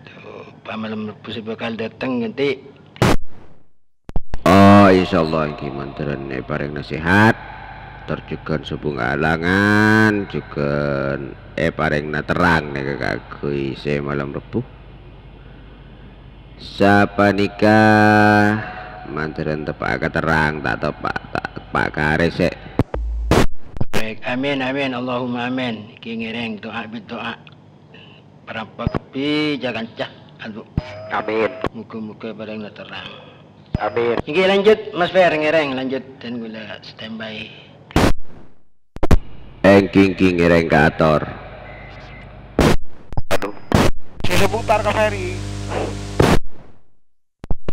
tuh malam rebuh si bakal datang nanti insyaallah iki manteran paring nasihat terjukan sebung alangan juga paring na terang nih kakakku saya malam rebuh sapa nikah manteran tepak terang tak tepak tak karesek baik amin Allahumma amin iki ngereng doa berdoa perampak pi jangan cah amin muka-muka paring na terang amin. Iki lanjut Mas Fer ngereng lanjut dan gula standby. Engking ngereng ke ator. Aduh. Saya putar ke Ferry.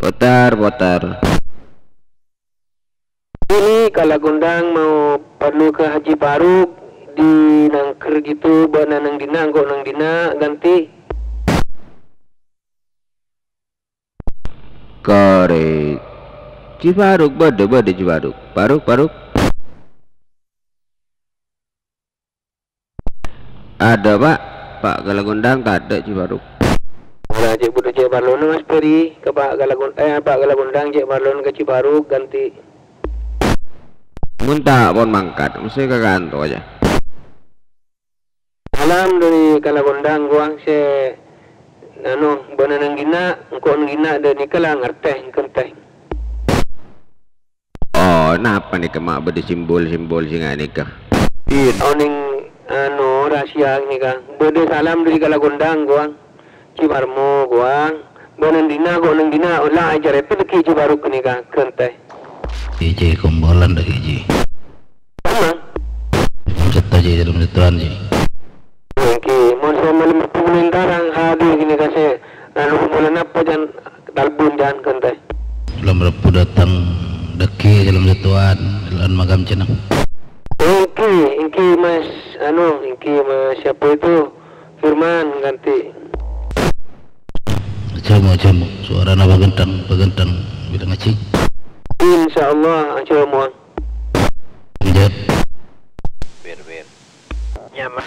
Putar. Ini kalau gondang mau perlu ke Haji Faruk di nangker gitu buat nang dina kok nang dina ganti. Korek Cibaruk bade Cibaruk Paruk ada pak Galagundang tak ada Cibaruk nah cik budu cik Barlon Mas Peri ke Pak Galagundang cik Barlon ke Cibaruk ganti muntah pun mangkat mesti ke kantor aja salam dari Galagundang gua se bananang gina engkau gina dan nikah ngerteh kenteh napa nih kemak berde simbol singa nikah ning rahasia nikah berde salam dari Galagundang gua Cibarmo gua banandina gua nang dina ulah ajar itu leki Cibaruk nikah kenteh Iji kumpulan dah iji Jetta ji dalam jatuhan ji Oke, mau saya malam pemerintah hadir gini kasih kumpulan apa jangan Talbun jangan kenteh dalam repu datang deki dalam jatuhan dalam magam cenang Inki mas siapa itu Firman ganti jamu suara na bagentang bidang acing insyaallah jamu lanjut bir nyaman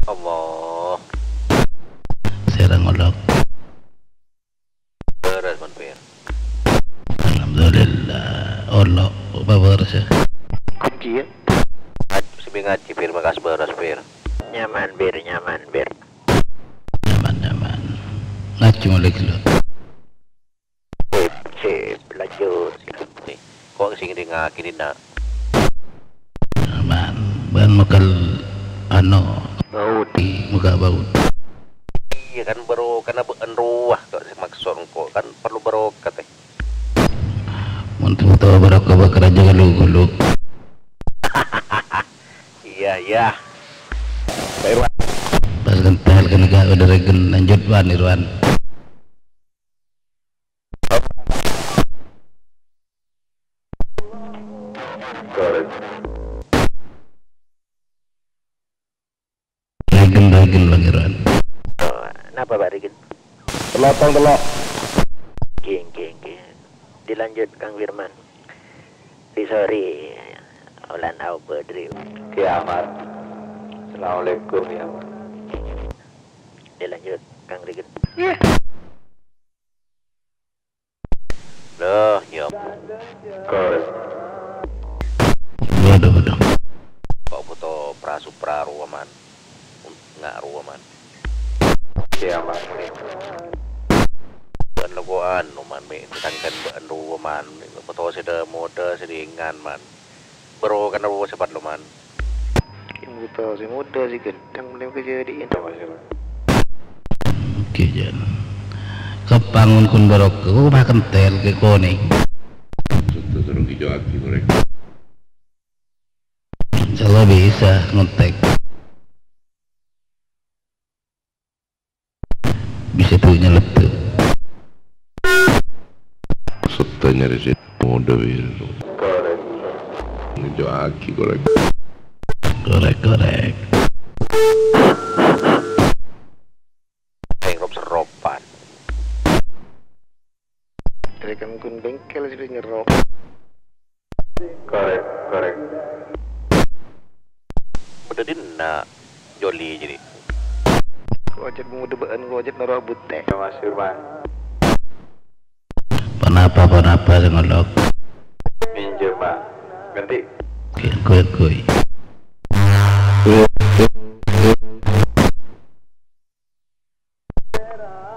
Allah serang olok beres manpir alhamdulillah olok babar sih kunci ya sebi ngaji pir makas beres pir nyaman bir nyaman ngaji mulai kilo sip lanjut kok sing ngakini nak aman ban makal baut muka baut iya kan baru karena ruah kok maksud kok kan perlu barokah teh untuk tahu barokah bakar aja guluk iya pas kental kan gak udah regen lanjut Irwan regen Bang Irwan kenapa Pak Regen? Telok King dilanjut Kang Firman sorry ulan au bedri kiamat assalamualaikum ya dilanjut Kang Regen loh yop waduh kok butuh buta si muda si gedang boleh kerja di Indo masih. Oke jalan. Kepangun kun barokah, kau bah kentel ke kone. Sudah terus hijau aki mereka. Kalau bisa ngontek. Bisa tuh nyeletuk. Setanya di sini muda biru. Korek. Hijau aki korek. Korek. Rob seropan. Rekan kun bengkel sudah nyerop. Korek. Udah dina joli jadi. Wajib mudebaan wajib naruh bute. Ya Mas Firman. Panapa sengolok. Minjem Pak. Ganti. Koi.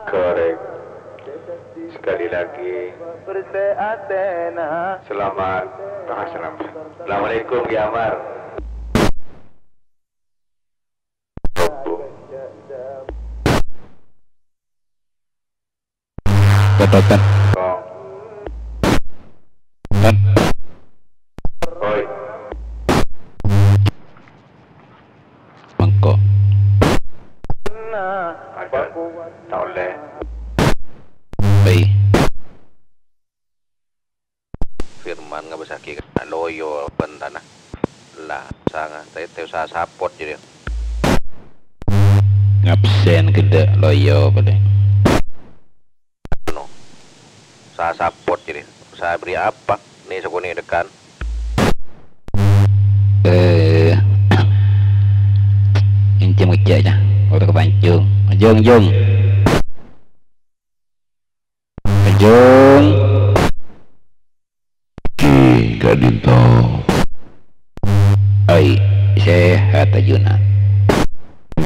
Korek. Sekali lagi. Selamat. Assalamualaikum Ya Amar. Katakan. Oi. Mangkok. Ada. Tak boleh. Baik. Firman nggak bisa kira loyo pentana lah sangat teu sa sapot jadi Ngabsen gede loyo pada. no sa sapot jadi saya beri apa nih sekuni dekan Incim kecil aja udah kepancung jung Kak Dinto. Oi, sehat ajuna.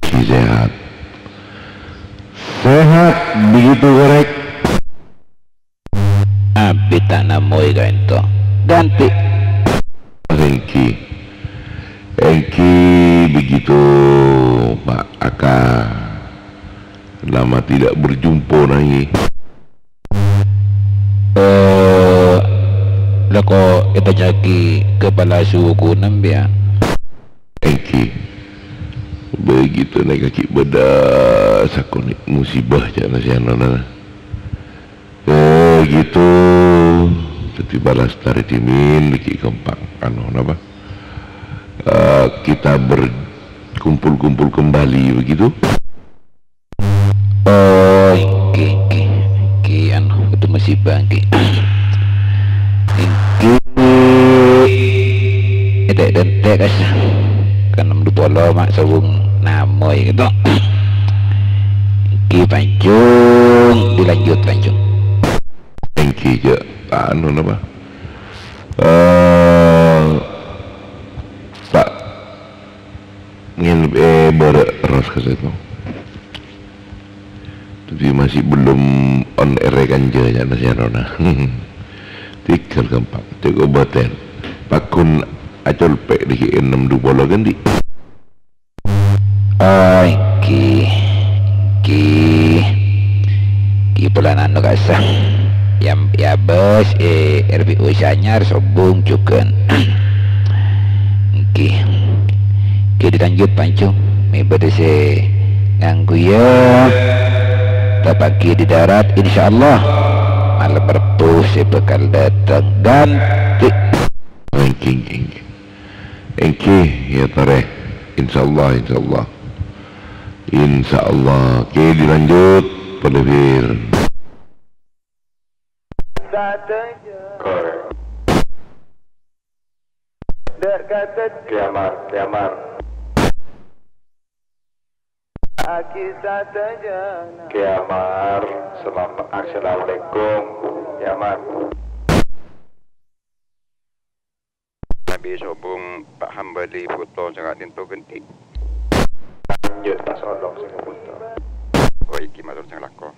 Sehat. Sehat begitu korek. Abdi tak namoi ganto. Ganti. Engki begitu Pak Aka. Lama tidak berjumpa lagi. Lako kita jaki kepala suku nambia. Engki begitu naik kaki bedas aku ni musibah jangan siapa gitu tapi balas tarik timin lagi kempang apa kita berkumpul kembali begitu. Oh ki anu itu musibah ki Dek guys kan namdu polo mak sawung namoy gitu ki pancung dilanjut pancung engki je anu apa Pak ngin beros ke situ tapi masih belum on air kan je ya nasiarona tikal gampang teko baten pakun acol pek di 6 bola ganti. Ay ki bulan anu kasah yang ya bos RBU sanyar sobung cukan ki dilanjut pancung mi bedese nganggu ya tapaki di darat insyaallah malam Rabu saya bakal datang ganti engki ya tare insyaallah oke dilanjut pada bir kiamar kiamar selamat assalamualaikum kiamar Nabi sobung Pak Hambali foto sangat dinto genti. Lanjut tak sodok sing foto. Oh iki matur sang lako.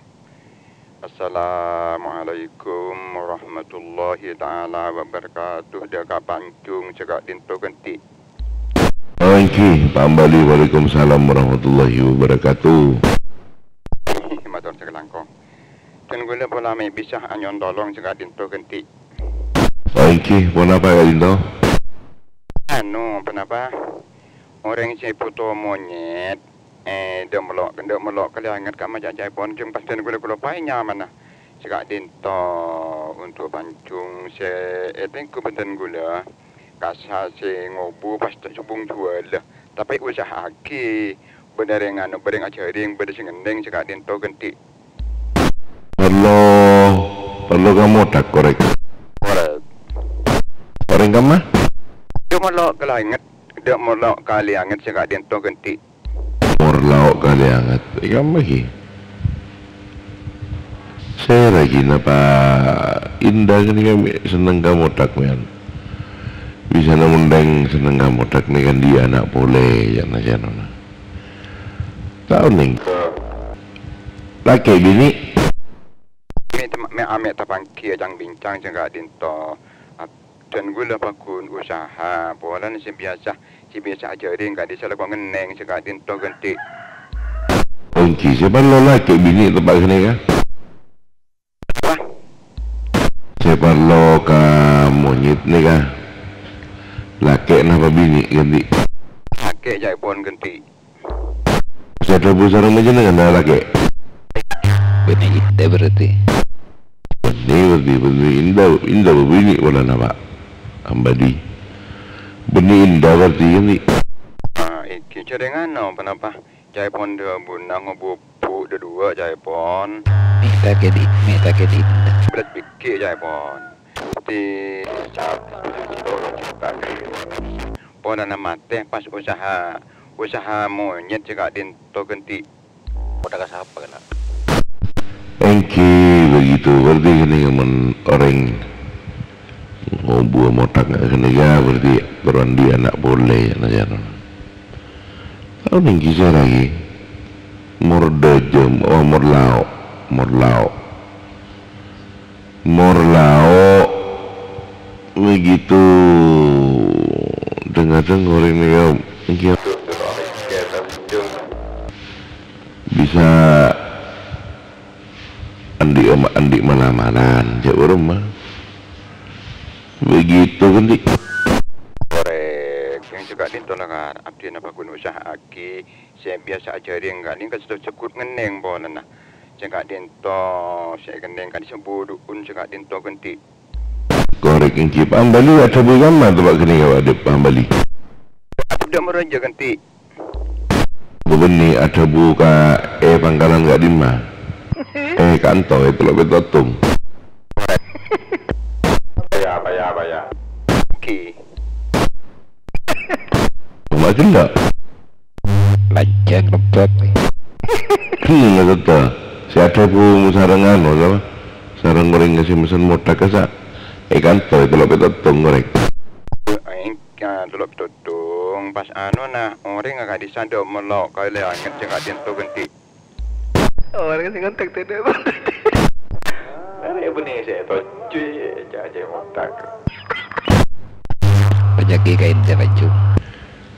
Assalamualaikum warahmatullahi taala wabarakatuh. Jaga pancung cekak dinto genti. Oke, Pak Ambali, waalaikumsalam warahmatullahi wabarakatuh. Matur sekelangkong. Kan gula pola may bisa anyon dolong juga dinto genti. Oke, pun apa ya dinto? Anu, kenapa? Orang si puto monyet, dia melok kali anget kama jajai pon jeng pasti gula pai nyaman nah. Juga dinto untuk pancung se etengku benten gula. Kasar si ngobu pas tak cubung jual lah. Tapi usaha ki benar yang anu bering ajaring benar sing ngendeng cakap dinto genti. Perlu kamu tak korek. Korek kamu? Dia melok kali anget, dia melok kali anget cakap dinto genti. Melok kali anget, kamu lagi. Saya lagi napa indah ni kami senang kamu tak men. Bisa namundeng seneng kamu tak ni kan dia anak boleh yang aja nona. Tahu nih. Laki bini. Me ame tapangki ajang bincang jaga dinto. Dan gula pakun usaha. Pola ni si biasa aja ring kat desa lekong ngeneng jaga dinto ganti. Kunci siapa lo laki bini tempat sini kan? Siapa lo ka monyet ni kan? Laki napa bini ganti? Laki jai pun ganti. Saya terlalu sarang macam mana dah laki? Bini indah berarti. Bini indah berbini wala napa? Ambadi. Bini indah berarti ganti. Iki cadangan no kenapa? Jai pun dia bunang ngobupu dua jai pun. Meta kedi. Berat pikir jai pun. Di pon nama teh pas usaha monyet juga dinto ganti. Udah kasih apa kena? Engki begitu berarti kini men orang ngobu motak nggak kena ya berarti peran dia nak boleh aja non. Tahu nih kisah lagi mordejem morlao begitu dengar ini ya mungkin bisa andi mana-manan jauh rumah begitu kan di korek yang juga dintolakan abdi apa kun usaha aki saya biasa ajarin kan ini kan sudah cukup ngeneng bonan nah jaga dinto saya ngeneng kan disebut un jaga dinto ganti. Korek yang cip Ambali ada bergambar tempat kini kau ada Ambali. Tidak merenja ganti. Begini ada buka pangkalan gak dimah. Kantor itu lebih totung. Bayar. Oke. Macam tak? Lanjang lembab. Nggak betul. Si ada pun sarangan, apa? Sarang goreng kasih mesin motak kesak. Kantor itu lebih totung goreng. Telok tutung pas anu nah orang agak disandok melok kali angin jangan dinto ganti. Orang sing kontak tidak. Ada benih saya tocu jaja motak. Penjagi kain baju.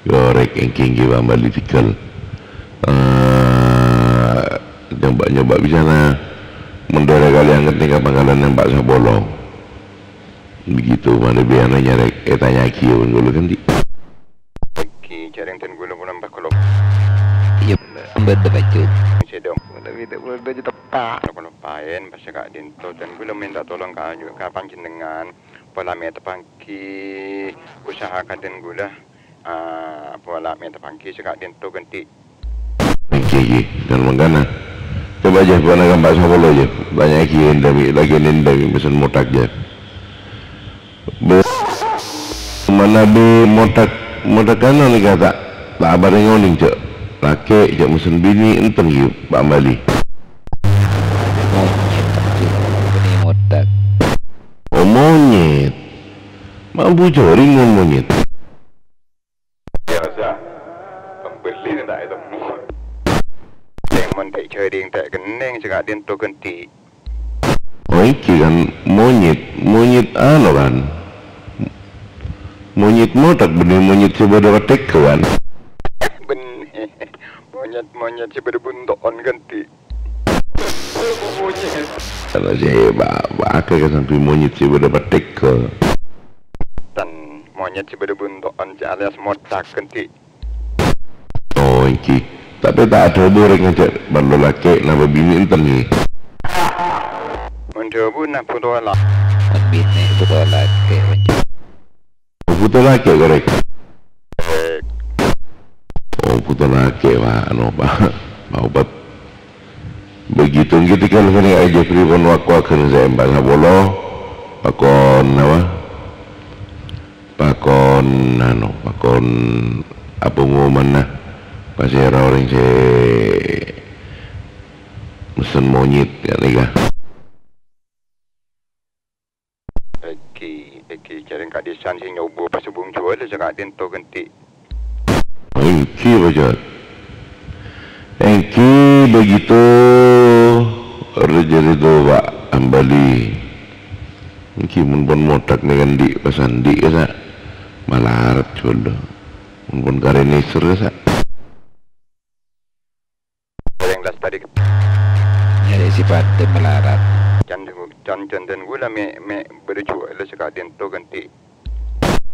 Gorek yang tinggi Ambali tikal. Nyoba bisa na mendora kali angkat tinggal pangkalan yang Pak Sabolong. Begitu mana biarnya nyarek tanya kieu dulu kan di. Ki jarang ten gula bulan bakolok. Iya, ambil baju. Sedom. Tapi tak boleh baju tepat. Kalau paen pas kak dinto ten gula minta tolong kak kapan jenengan pola meta pangki usaha kaden gula pola meta pangki sekak dinto ganti. Oke, dan menggana. Coba aja buat nak Pak Sabolong aja. Banyak kieu lagi nendang mesin motak je. Mana be motak kanan ni kata tak abang ngoning cak laki cak mesin bini enten you Pak Ambali motak monyet mampu joring monyet biasa pembeli tak itu yang tak joring tak keneng cakap dinto ganti. Iki kan monyet anu kan monyet mo tak benih monyet sebelah batik kawan. Benih. Monyet sebelah bundokan ganti. Monyet. Kalau saya bawa ke sampai monyet sebelah batik ke. Dan monyet sebelah bundokan alias motak ganti. Oh iki. Tapi tak ada orang aja baru laki nama bini enten ni. Mencoba nak putus lah. Bini putus laki. Putus laki korek. Oh putus laki wah anu pak. Mau bat. Begitu kita kalau kena aja pribon waktu akan saya embang bolo. Pakon apa? Pakon apa mana? Pasti orang saya mesen monyet ya nih kah? Eki cari kat desan si nyoba pas sebelum jual le cakap tento ganti. Eki baca. Eki begitu rezeki tu pak ambali. Eki mun pun motak ni kan di pesan di kasa malarat jual. Mun pun karena serasa. Tadi nyari sifat melarat dan gula me berjual le cakap tento ganti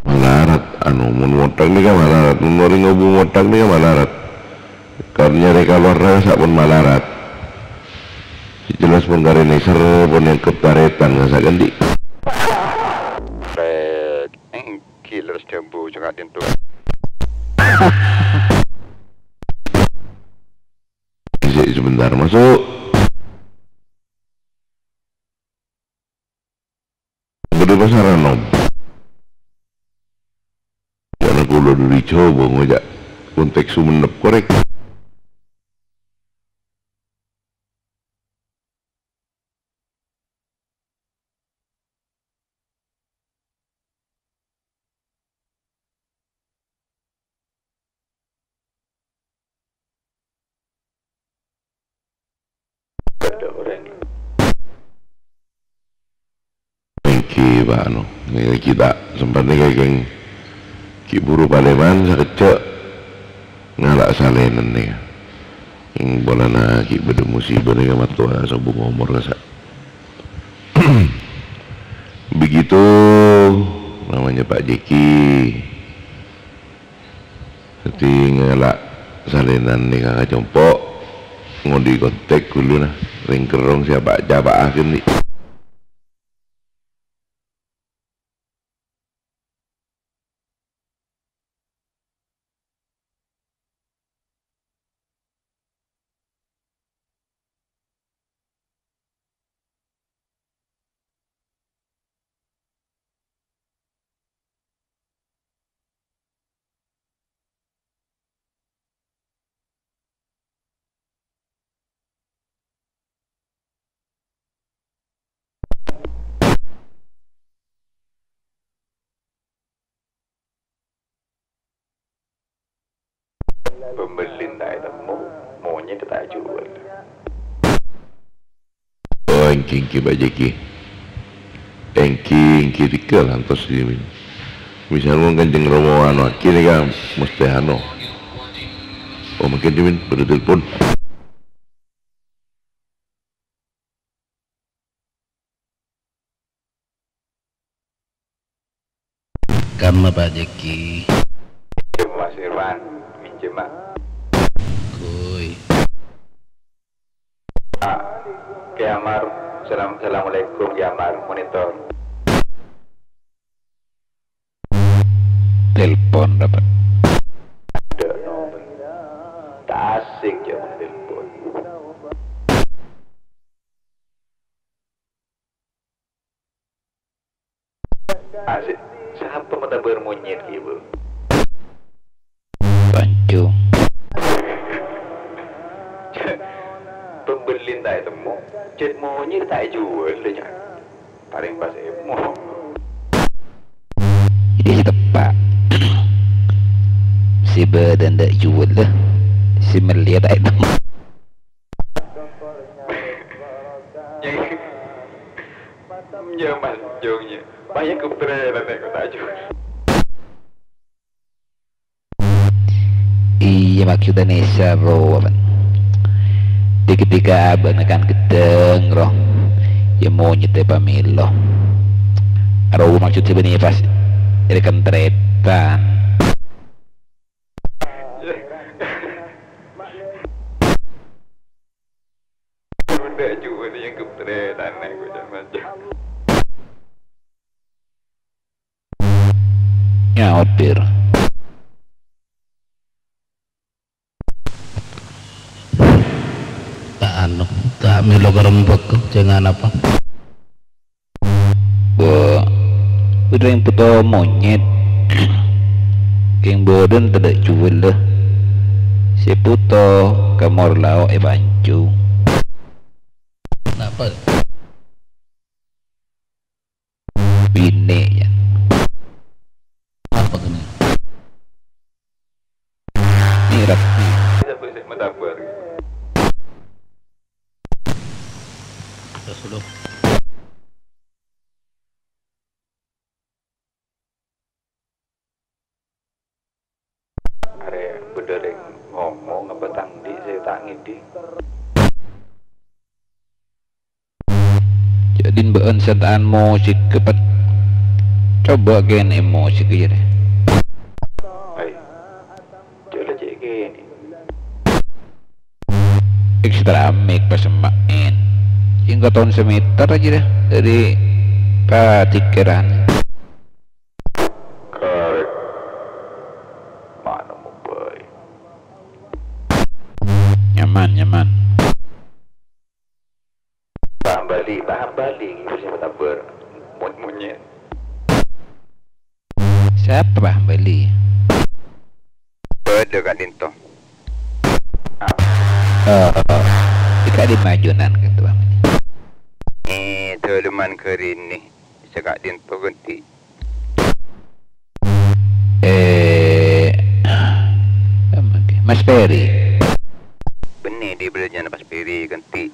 malarat anu mun motak ni kan malarat mun orang ngobu motak ni kan malarat karena mereka luar rasa pun malarat jelas pun karena ser pun yang ketaretan ngasa ganti killer stembu cakap tento sebentar masuk gede pasaran nom karena kulo dulu coba ngajak konteks Sumenep korek Pak anu kita sempat nih kayak ki buru Paleman sakecek ngalak salenan nih yang bolana ki beda musibah nih kamat tua sobung umur kasa begitu namanya Pak Jeki nanti ngalak salenan nih kakak compok ngodi kontak dulu nah ring kerong siapa jaba akhir nih pembeli tak temu monyet tak jual oh engki Pak Jeki engki dikal antos ini misalnya Kanjeng Romo anu akhirnya kan mesti anu oh mungkin dimin bertelepon karena Pak Jeki Mas Irwan minjem mak kuy Kiamar assalamualaikum Kiamar monitor telepon dapat ada nomor tak asik je telepon asik siapa mata bermonyet ibu Pancung pembeli tak temu cet monyet tak jual dia paling pas emo ini tepat si badan tak jual lah si melihat tak temu ya mas jongnya banyak kebenaran aku tak jual Iya maksudnya seru apa? Di ketika abang akan gedeng roh, ya monyet pamilo. Roh maksud sebenarnya pas ikan tretan. Udah juga yang ketretan aku macam. Ya otir. Tak milo kerembek jangan apa. Udah yang puto monyet. Yang bodoh tidak jual lah. Si puto kamar lau bancu. Kenapa? Bine ya. Apa kena? Nirap. Kita boleh mentabar. Sudah. Are bener ngomong apa tangdi saya tak ngidi. Jadi beun setaan musik kepet. Coba gen emosi ke deh. Hai. Coba cek gini. Ekstra mic pas main. Hingga tahun semeter aja dah dari patikiran. Korek. Mana mau boy? Nyaman. Bahan Bali, gitu sih mentabar. Monyet. Siapa Bah Bali? Beda kan Dinto. Dekat di majunan gitu Bang. Teleman kerin ni. Cakap Dinto ganti. Mas Peri. Benih dia belajar Mas Peri ganti.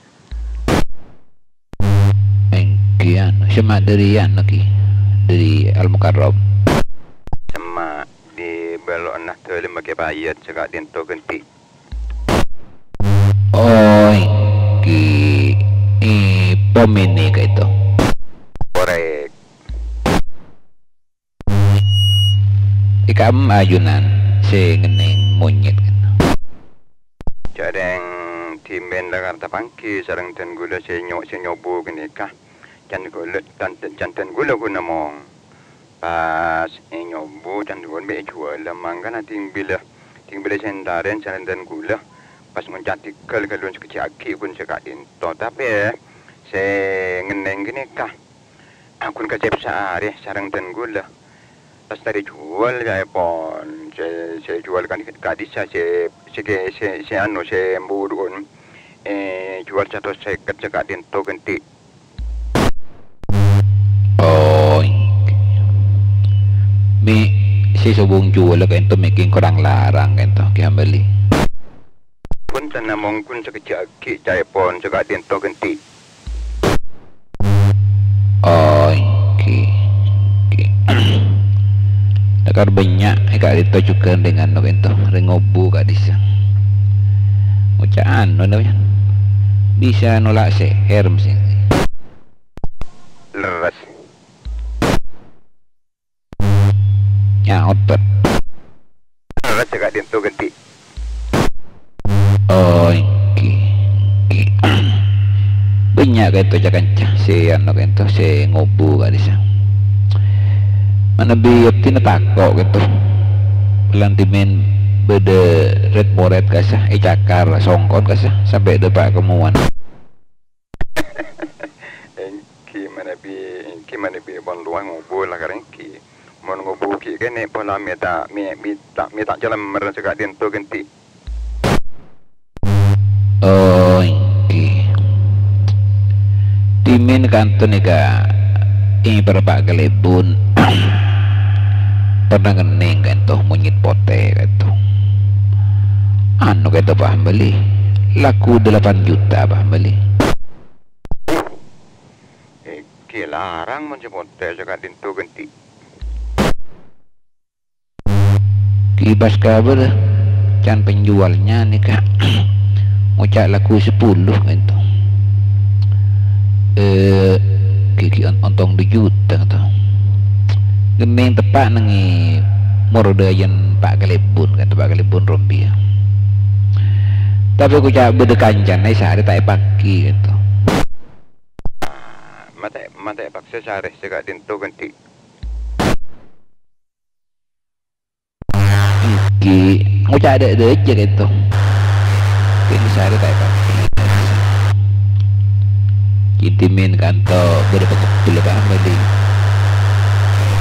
Engkian, sama dari lagi dari Al Mukarram. Sama di belok nak telim pakai payat cakap Dinto ganti. Oh, pemini ke itu. Korek. Ikam ajunan si ngening monyet kan. Jarang timen Jakarta Pangki sarang ten gula senyobo kini kah. Jantan gula guna mong. Pas nyobo jantan gula be jual lamang kan ting bila sendaren sarang ten gula. Pas mencantik kalau sekecil aki pun cakap Dinto tapi saya ngeneng gini kah aku kecep sehari sarang ten gula pas tadi jual saya pon saya jual kan gadis saya embudun jual 150 cakap Dinto ganti. Oh mi si subung jual kan itu making kurang larang kan tu kita beli pun tanah mongkun sekecil aki saya pon cakap Dinto ganti. Oh Dakar banyak kak itu juga dengan no itu rengobu kak disa ucaan no namanya bisa nolak seher mesti leras nyaut leras cakap Dinto ganti. Oh banyak kak itu jangan si anu itu si ngobu kak disa mana biopti na takok gitu pelantimen beda red moret kasah cakar songkon kasah sampai depan kemuan gimana bi bon luang ngobu lah kareng ki mon ngobu ki kene pola meta jalan merasa cakap Dinto ganti. Oh timin kanto nika ini berapa kali bun pernah ngening kan tuh monyet pote kan tuh anu kata paham beli laku 8 juta paham beli larang mencepote cakap Dinto ganti. Kibas kabar can penjualnya nih kak ngucap laku 10 gitu. Kiki ontong 2 juta gitu. Gemeng tepat nengi mordayan Pak Kalibun kan Pak Kalibun Rombi. Tapi aku cak berdekancan nih sehari tak pagi gitu. Mata paksa sehari segak dinto ganti. Ki ngucap ada aja gitu. Ini sehari tak pagi. Kita main kantor berapa kepala bahan balik.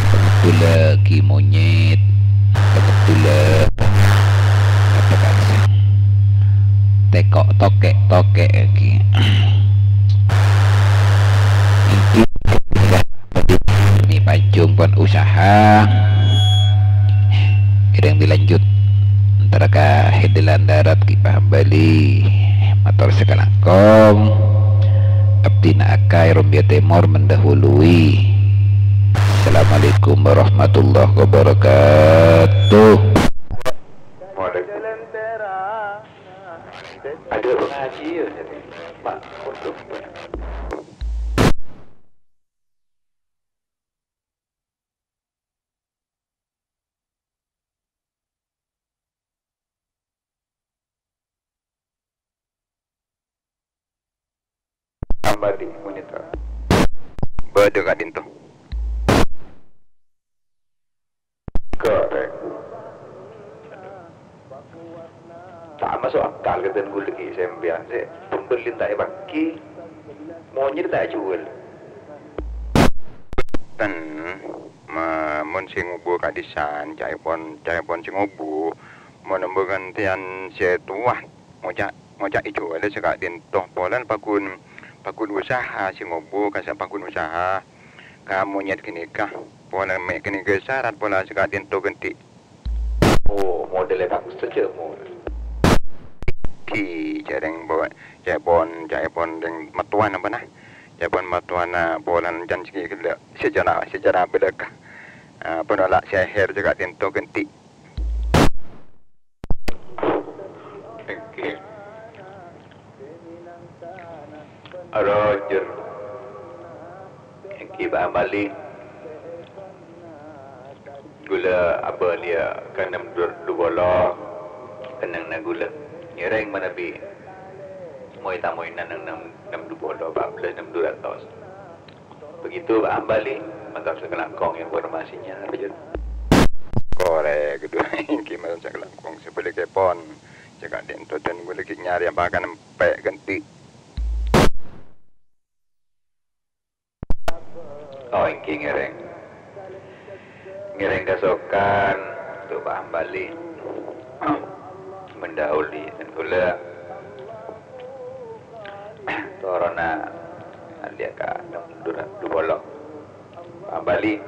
Kepala ki monyet, kepala apa kata? Tekok tokek ki. Ini pajung pun usaha. Yang dilanjut antara kehidupan darat ki paham Bali motor sekalangkong abdina akai Rombia Timur mendahului. Assalamualaikum warahmatullahi wabarakatuh. Ada pengaji ya Pak untuk Ambadi wanita. Bada kat dinto. korek. Tak masuk akal kata gue lagi sembian saya pembeli tak baki monyet tak jual. Tan mon sing ubu kat disan cai pon sing ubu menembukan tian setuan ngojak ijo ada sekak dinto polan pakun usaha sing ubu kasih pakun usaha kamu nyet kini kah pola mek kini gesarat pola sekak dinto ganti. Oh modelnya bagus saja model. Ki jarang bawa jepon yang matuan apa nah jepon matuan polan jan segi kena sejarah bedakah penolak sihir juga tinto ganti. Okey. Roger. Ki Bali. Gula apa dia kan 6 bola kenang na gula. Nyereng mana bi moy tamoy na nang 6 bola 14 600. Begitu Bali mantap sekelangkong informasinya Roger. Korek kedua ki mau sekelangkong sebeli kepon cakap dinto dan gula ki nyari apa kan empek ganti. Oh, ingki ngereng kasokan tu paham Bali mendahului dan gula torona lihat ka dua bolok paham Bali